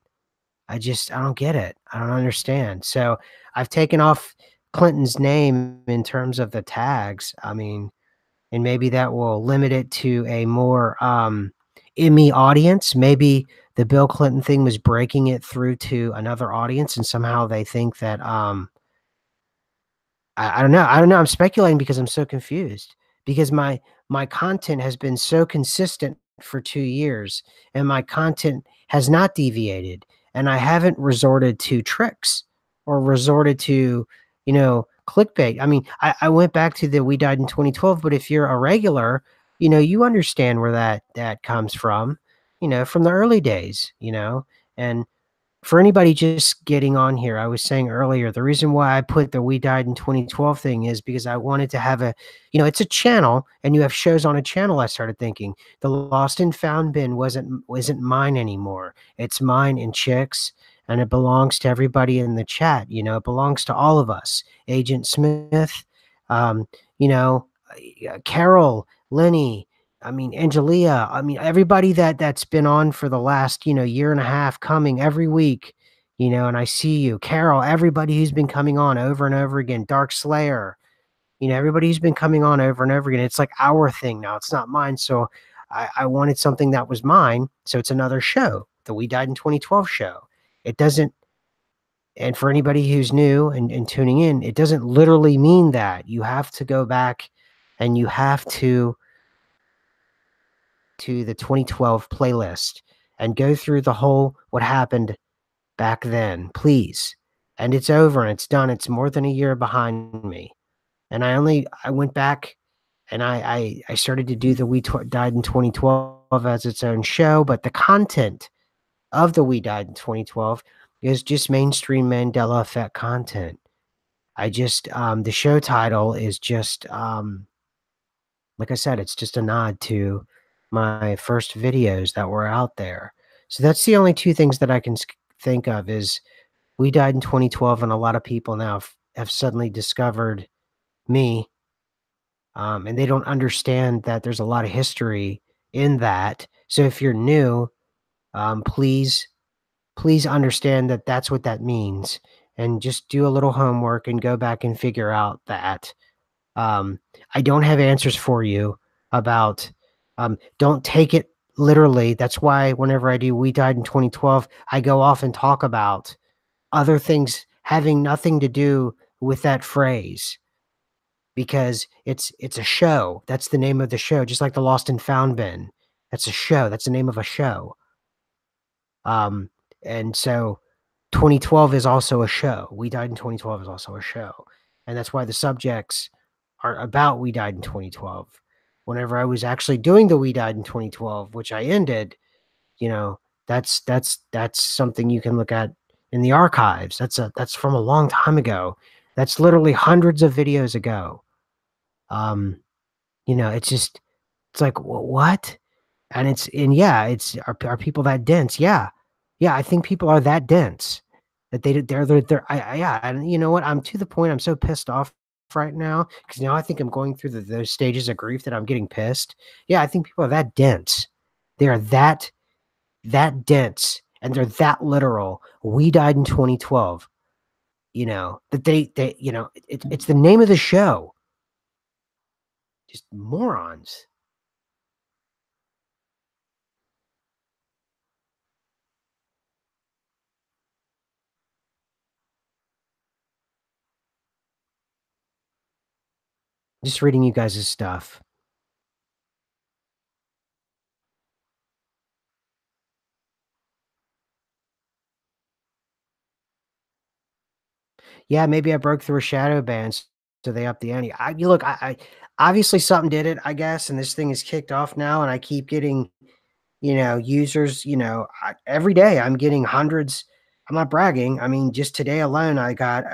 Speaker 1: I don't get it. I don't understand. So I've taken off Clinton's name in terms of the tags. And maybe that will limit it to a more IME audience. Maybe the Bill Clinton thing was breaking it through to another audience, and somehow they think that I don't know. I don't know. I'm speculating because I'm so confused, because my content has been so consistent for 2 years, and my content has not deviated, and I haven't resorted to tricks or resorted to, clickbait. I went back to the "We died in 2012," but if you're a regular, you understand where that comes from the early days, and for anybody just getting on here, I was saying earlier, the reason why I put the "We died in 2012" thing is because I wanted to have it's a channel, and you have shows on a channel. I started thinking the Lost and Found bin wasn't mine anymore. It's mine and Chick's, and it belongs to everybody in the chat. It belongs to all of us. Agent Smith, um, you know, Carol, Lenny, Angelia, everybody that's been on for the last, year and a half, coming every week, and I see you, Carol, everybody who's been coming on over and over again, Dark Slayer, everybody who's been coming on over and over again. It's like our thing now. It's not mine. So I wanted something that was mine. So it's another show, the "We Died in 2012" show. It doesn't, and for anybody who's new and tuning in, it doesn't literally mean that. You have to go back, and you have to the 2012 playlist and go through the whole what happened back then, please. And it's over and it's done. It's more than a year behind me. and I went back and I started to do the Died in 2012 as its own show, but the content of the We Died in 2012 is just mainstream Mandela Effect content. I just the show title is just like I said, it's just a nod to my first videos that were out there. So that's the only two things that I can think of is We Died in 2012, and a lot of people now have suddenly discovered me, and they don't understand that there's a lot of history in that. So if you're new, please understand that that's what that means, and just do a little homework and go back and figure out that. Um, I don't have answers for you about, don't take it literally. That's why whenever I do We Died in 2012, I go off and talk about other things having nothing to do with that phrase because it's a show. That's the name of the show, just like the Lost and Found bin. That's a show. That's the name of a show. Um, and so 2012 is also a show. We Died in 2012 is also a show. And that's why the subjects are about We Died in 2012. Whenever I was actually doing the We Died in 2012, which I ended, you know, that's something you can look at in the archives. That's from a long time ago. That's literally hundreds of videos ago. Um, it's like, what? And yeah, are people that dense? Yeah. Yeah, I think people are that dense that they're yeah, and you know what? I'm to the point I'm so pissed off right now because now I think I'm going through those stages of grief that I'm getting pissed. Yeah, I think people are that dense. They are that dense and they're that literal. We died in 2012. That it's the name of the show. Just morons. Just reading you guys' stuff. Yeah, maybe I broke through a shadow ban, so they upped the ante. You look, I obviously something did it, I guess, and this thing is kicked off now, and I keep getting, users, every day I'm getting hundreds. I'm not bragging. I mean, just today alone, I got,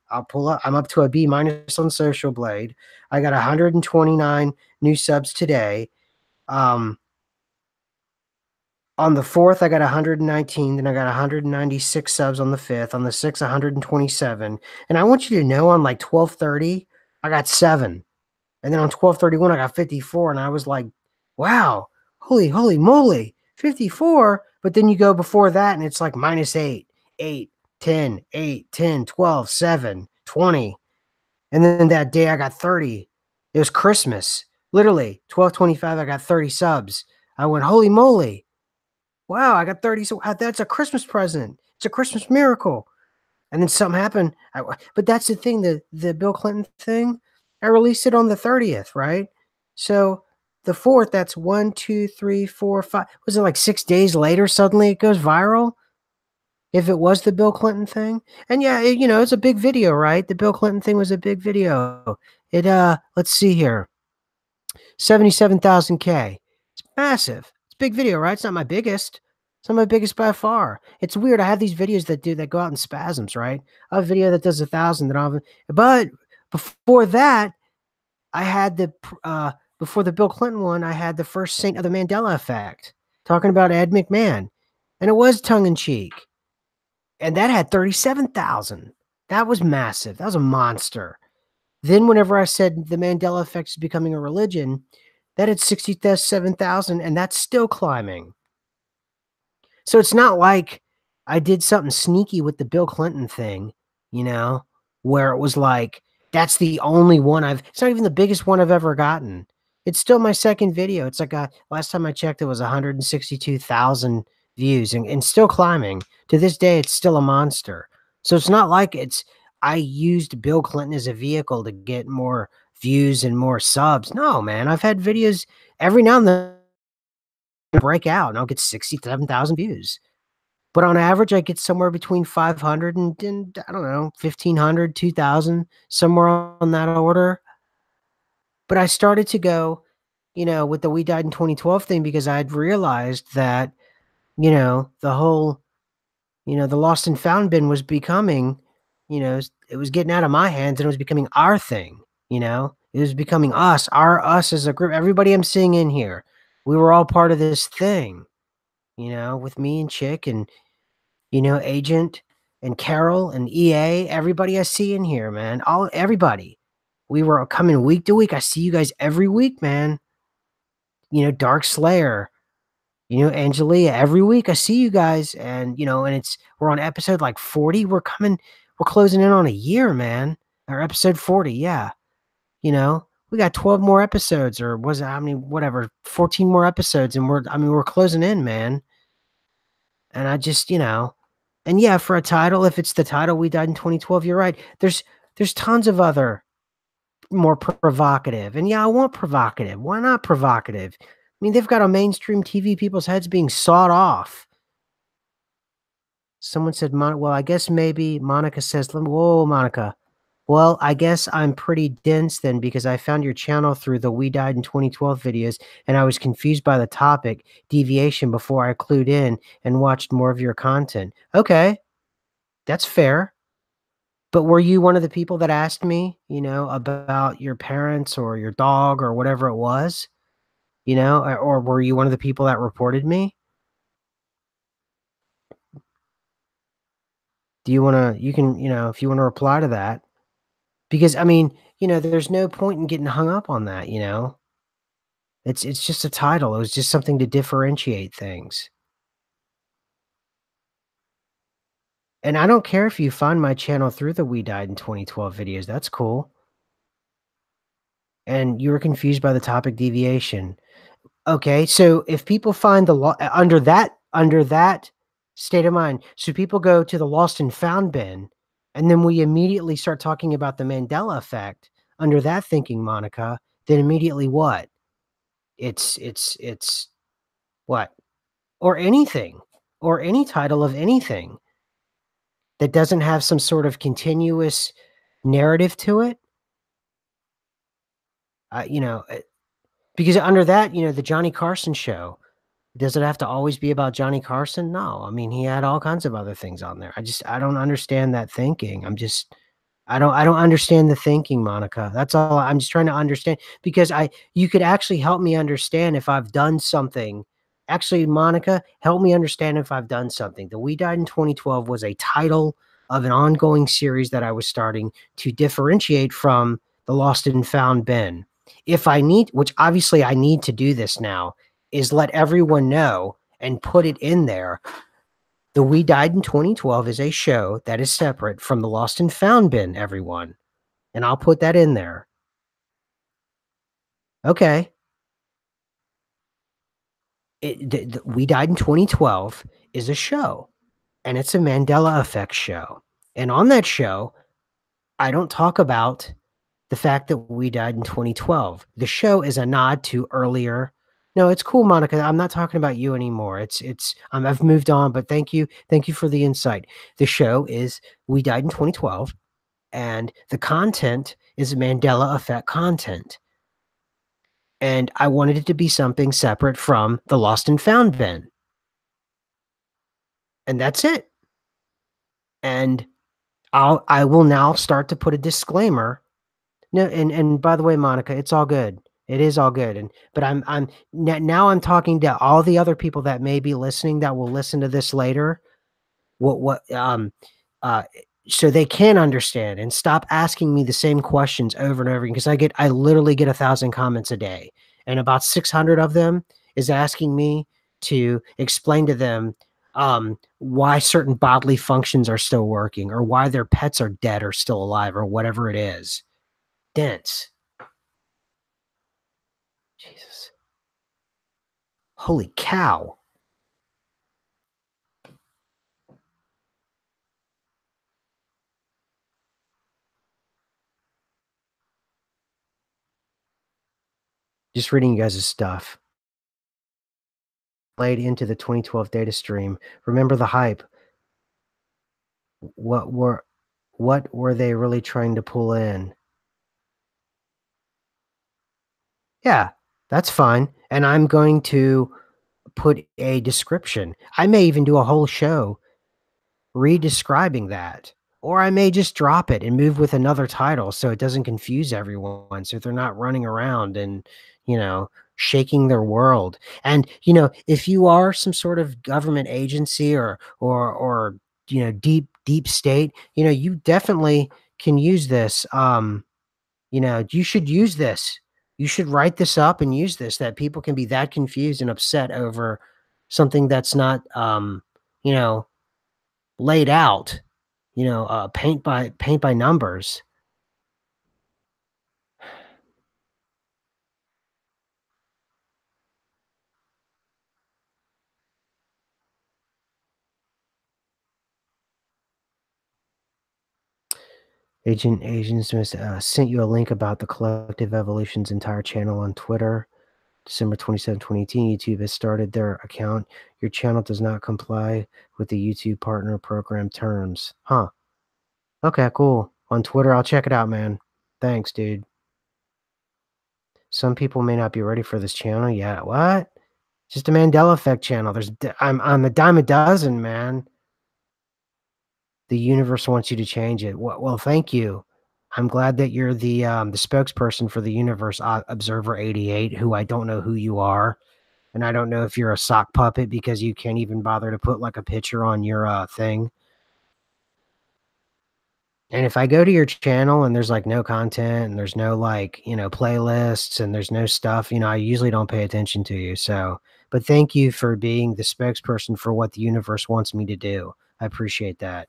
Speaker 1: I'll pull up, I'm up to a B minus on Social Blade. I got 129 new subs today. Um, on the 4th, I got 119, then I got 196 subs on the 5th, on the 6th, 127. And I want you to know on like 12:30, I got 7. And then on 12:31, I got 54. And I was like, wow, holy moly, 54. But then you go before that and it's like -8, 8, 10, 8, 10, 12, 7, 20. And then that day I got 30. It was Christmas. Literally, 12:25, I got 30 subs. I went, holy moly. Wow, I got 30. So that's a Christmas present. It's a Christmas miracle. And then something happened. But that's the thing, the Bill Clinton thing, I released it on the 30th, right? So the 4th, that's 1, 2, 3, 4, 5. Was it like 6 days later? Suddenly it goes viral. If it was the Bill Clinton thing, and yeah, it's a big video, right? The Bill Clinton thing was a big video. Let's see here, 77,000K. It's massive. It's a big video, right? It's not my biggest. It's not my biggest by far. It's weird. I have these videos that go out in spasms, right? I have a video that does 1,000 that I'll have, but before that, I had before the Bill Clinton one, I had the first Saint of the Mandela Effect, talking about Ed McMahon. And it was tongue in cheek. And that had 37,000. That was massive. That was a monster. Then whenever I said the Mandela Effect is becoming a religion, that had 67,000, and that's still climbing. So it's not like I did something sneaky with the Bill Clinton thing, where it was like, that's the only one it's not even the biggest one I've ever gotten. It's still my second video. It's like last time I checked, it was 162,000 views and still climbing. To this day, it's still a monster. So it's not like I used Bill Clinton as a vehicle to get more views and more subs. No, man, I've had videos every now and then break out and I'll get 67,000 views. But on average, I get somewhere between 500 and I don't know, 1,500, 2,000, somewhere on that order. But I started to go, with the "We Died in 2012" thing because I had realized that, the whole, the lost and found bin was becoming, it was getting out of my hands and it was becoming our thing, you know? It was becoming us as a group. Everybody I'm seeing in here, we were all part of this thing, with me and Chick and, Agent and Carol and EA, everybody I see in here, man. Everybody. We were coming week to week. I see you guys every week, man. Dark Slayer, Angelia, every week I see you guys and, we're on episode like 40. We're closing in on a year, man. Or episode 40, yeah. We got 12 more episodes or was it how many, whatever, 14 more episodes and we're closing in, man. And I just, and yeah, for a title, if it's the title We Died in 2012, you're right. There's tons of other more provocative. And yeah, I want provocative. Why not provocative? I mean, they've got a mainstream TV people's heads being sawed off. Someone said, well, I guess maybe Monica says, whoa, Monica. Well, I guess I'm pretty dense then because I found your channel through the We Died in 2012 videos and I was confused by the topic deviation before I clued in and watched more of your content. Okay, that's fair. But were you one of the people that asked me, about your parents or your dog or whatever it was? Or were you one of the people that reported me? Do you wanna you can, if you wanna reply to that. Because, I mean, there's no point in getting hung up on that, you know? It's just a title, it was just something to differentiate things. And I don't care if you find my channel through the We Died in 2012 videos, that's cool. And you were confused by the topic deviation. Okay, so if people find the law under that state of mind, so people go to the lost and found bin, and then we immediately start talking about the Mandela effect under that thinking, Monica, then immediately what? It's what? Or anything, or any title of anything that doesn't have some sort of continuous narrative to it, uh, you know, uh, because under that, the Johnny Carson show. Does it have to always be about Johnny Carson? No. I mean, he had all kinds of other things on there. I don't understand that thinking. I don't understand the thinking, Monica. That's all. I'm just trying to understand because you could actually help me understand if I've done something. Actually, Monica, help me understand if I've done something. The We Died in 2012 was a title of an ongoing series that I was starting to differentiate from the Lost and Found Ben. If I need, which obviously I need to do this now, is let everyone know and put it in there. The We Died in 2012 is a show that is separate from the Lost and Found bin, everyone. And I'll put that in there. Okay. We Died in 2012 is a show, and it's a Mandela Effect show. And on that show, I don't talk about the fact that we died in 2012. The show is a nod to earlier. No, it's cool, Monica. I'm not talking about you anymore. I've moved on, but thank you for the insight. The show is We Died in 2012, and the content is Mandela Effect content. And I wanted it to be something separate from the Lost and Found bin. And that's it. And I will now start to put a disclaimer. No, and by the way, Monica, it's all good. It is all good, but now I'm talking to all the other people that may be listening that will listen to this later. What uh so they can understand and stop asking me the same questions over and over again because I literally get 1,000 comments a day, and about 600 of them is asking me to explain to them why certain bodily functions are still working or why their pets are dead or still alive or whatever it is. Dense. Jesus. Holy cow. Just reading you guys' stuff. Played into the 2012 data stream. Remember the hype. What were what were they really trying to pull in? Yeah, that's fine, and I'm going to put a description. I may even do a whole show re-describing that, or I may just drop it and move with another title so it doesn't confuse everyone, so they're not running around and, you know, shaking their world. And, if you are some sort of government agency or, deep state, you definitely can use this, you should use this. You should write this up and use this that people can be that confused and upset over something that's not, you know, laid out, paint by numbers. Agents sent you a link about the Collective Evolution's entire channel on Twitter. December 27, 2018, YouTube has started their account. Your channel does not comply with the YouTube partner program terms. Huh. Okay, cool. On Twitter, I'll check it out, man. Thanks, dude. Some people may not be ready for this channel yet. What? Just a Mandela effect channel. I'm a dime a dozen, man. The universe wants you to change it. Well, thank you. I'm glad that you're the spokesperson for the universe, Observer 88, who I don't know who you are, and I don't know if you're a sock puppet because you can't even bother to put like a picture on your thing. And if I go to your channel and there's like no content and there's no like, playlists and there's no stuff, I usually don't pay attention to you. So, but thank you for being the spokesperson for what the universe wants me to do. I appreciate that.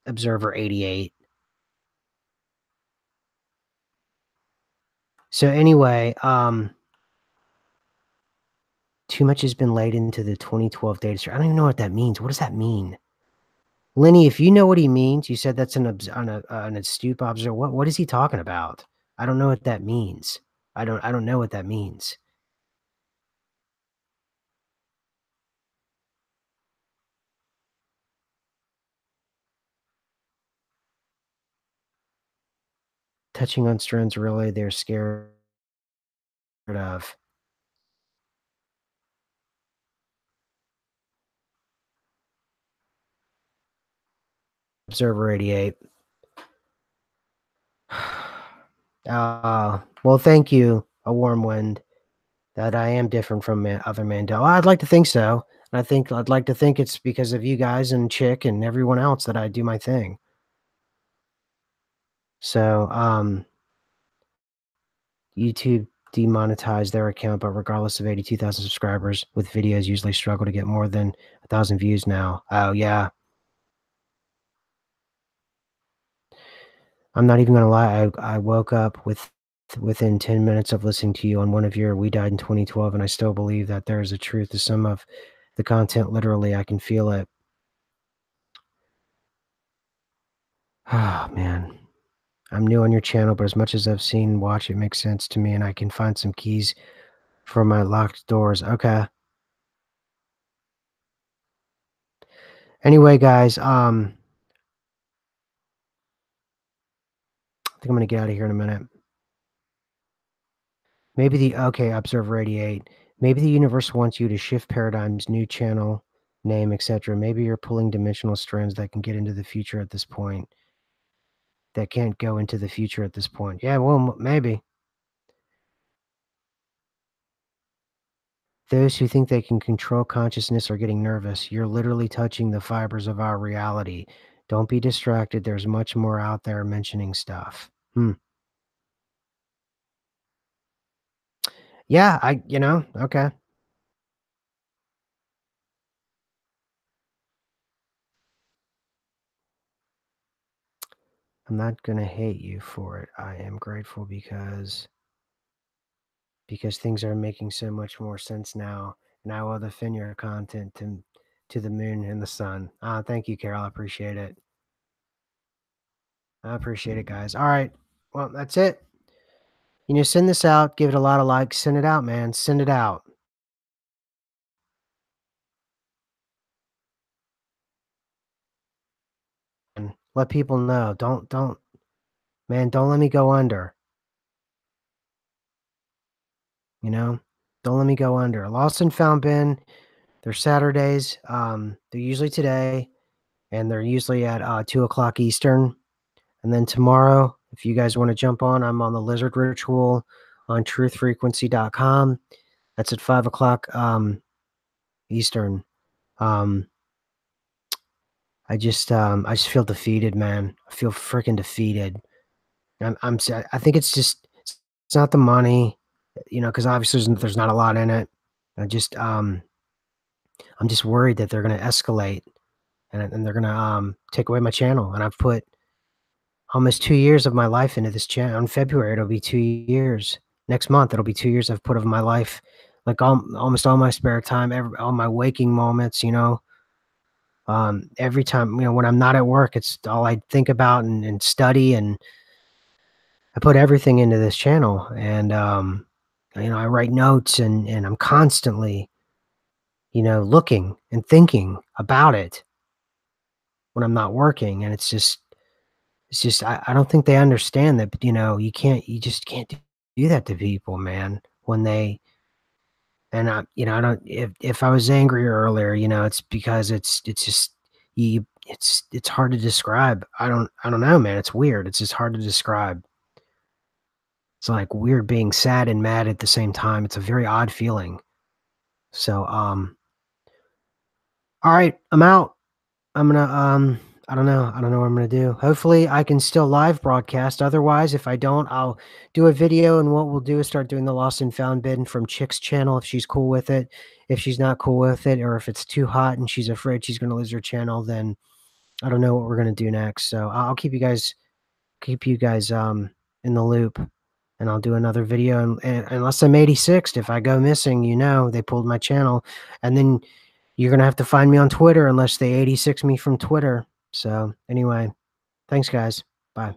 Speaker 1: Observer 88. So anyway, too much has been laid into the 2012 data stream. I don't even know what that means. What does that mean? Lenny, if you know what he means, you said that's an astute observer. What is he talking about? I don't know what that means. I don't know what that means. Touching on strands really they're scared of. Observer 88. Well, thank you, a warm wind, that I am different from other Mandela. I'd like to think so. And I'd like to think it's because of you guys and Chick and everyone else that I do my thing. So, YouTube demonetized their account, but regardless of 82,000 subscribers with videos usually struggle to get more than 1,000 views now. Oh, yeah. I'm not even gonna lie, I woke up within 10 minutes of listening to you on one of your "We Died in 2012," and I still believe that there is a truth to some of the content. Literally, I can feel it. Oh, man. I'm new on your channel, but as much as I've seen and watched, it makes sense to me, and I can find some keys for my locked doors. Okay. Anyway, guys, I think I'm gonna get out of here in a minute. Maybe Observer 88. Maybe the universe wants you to shift paradigms, new channel, name, etc. Maybe you're pulling dimensional strands that can get into the future at this point. That can't go into the future at this point. Yeah, well, maybe. Those who think they can control consciousness are getting nervous. You're literally touching the fibers of our reality. Don't be distracted. There's much more out there mentioning stuff. Hmm. Yeah, okay. I'm not gonna hate you for it. I am grateful because things are making so much more sense now, and I will defend your content to the moon and the sun. Thank you, Carol. I appreciate it. I appreciate it, guys. All right. Well, that's it. Send this out. Give it a lot of likes. Send it out, man. Send it out. And let people know. Man, don't let me go under. you know? Don't let me go under. Lost and found bin, they're Saturdays, they're usually today, and they're usually at, 2 o'clock Eastern, and then tomorrow, if you guys wanna jump on, I'm on the Lizard Ritual on truthfrequency.com. That's at 5 o'clock Eastern. Um, I just feel defeated, man. I feel freaking defeated. I think it's just it's not the money, because obviously there's not a lot in it. I just, I'm just worried that they're gonna escalate and they're gonna, take away my channel, and I've put almost 2 years of my life into this channel. In February, it'll be 2 years. Next month, it'll be 2 years I've put of my life, like, almost all my spare time, all my waking moments, every time, when I'm not at work, it's all I think about and study, and I put everything into this channel, and, I write notes and I'm constantly, looking and thinking about it when I'm not working, and it's just I don't think they understand that, you just can't do that to people, man, when they and I don't if I was angry earlier, it's because it's just it's hard to describe. I don't know, man, it's weird. It's just hard to describe. It's like weird being sad and mad at the same time. It's a very odd feeling. So, all right, I'm out. I'm gonna, I don't know. I don't know what I'm gonna do. Hopefully, I can still live broadcast. Otherwise, if I don't, I'll do a video. And what we'll do is start doing the lost and found bin from Chick's channel if she's cool with it. If she's not cool with it, or if it's too hot and she's afraid she's gonna lose her channel, then I don't know what we're gonna do next. So I'll keep you guys in the loop, and I'll do another video. And unless I'm 86th, if I go missing, they pulled my channel, and then you're gonna have to find me on Twitter unless they 86 me from Twitter. So, anyway, thanks, guys. Bye.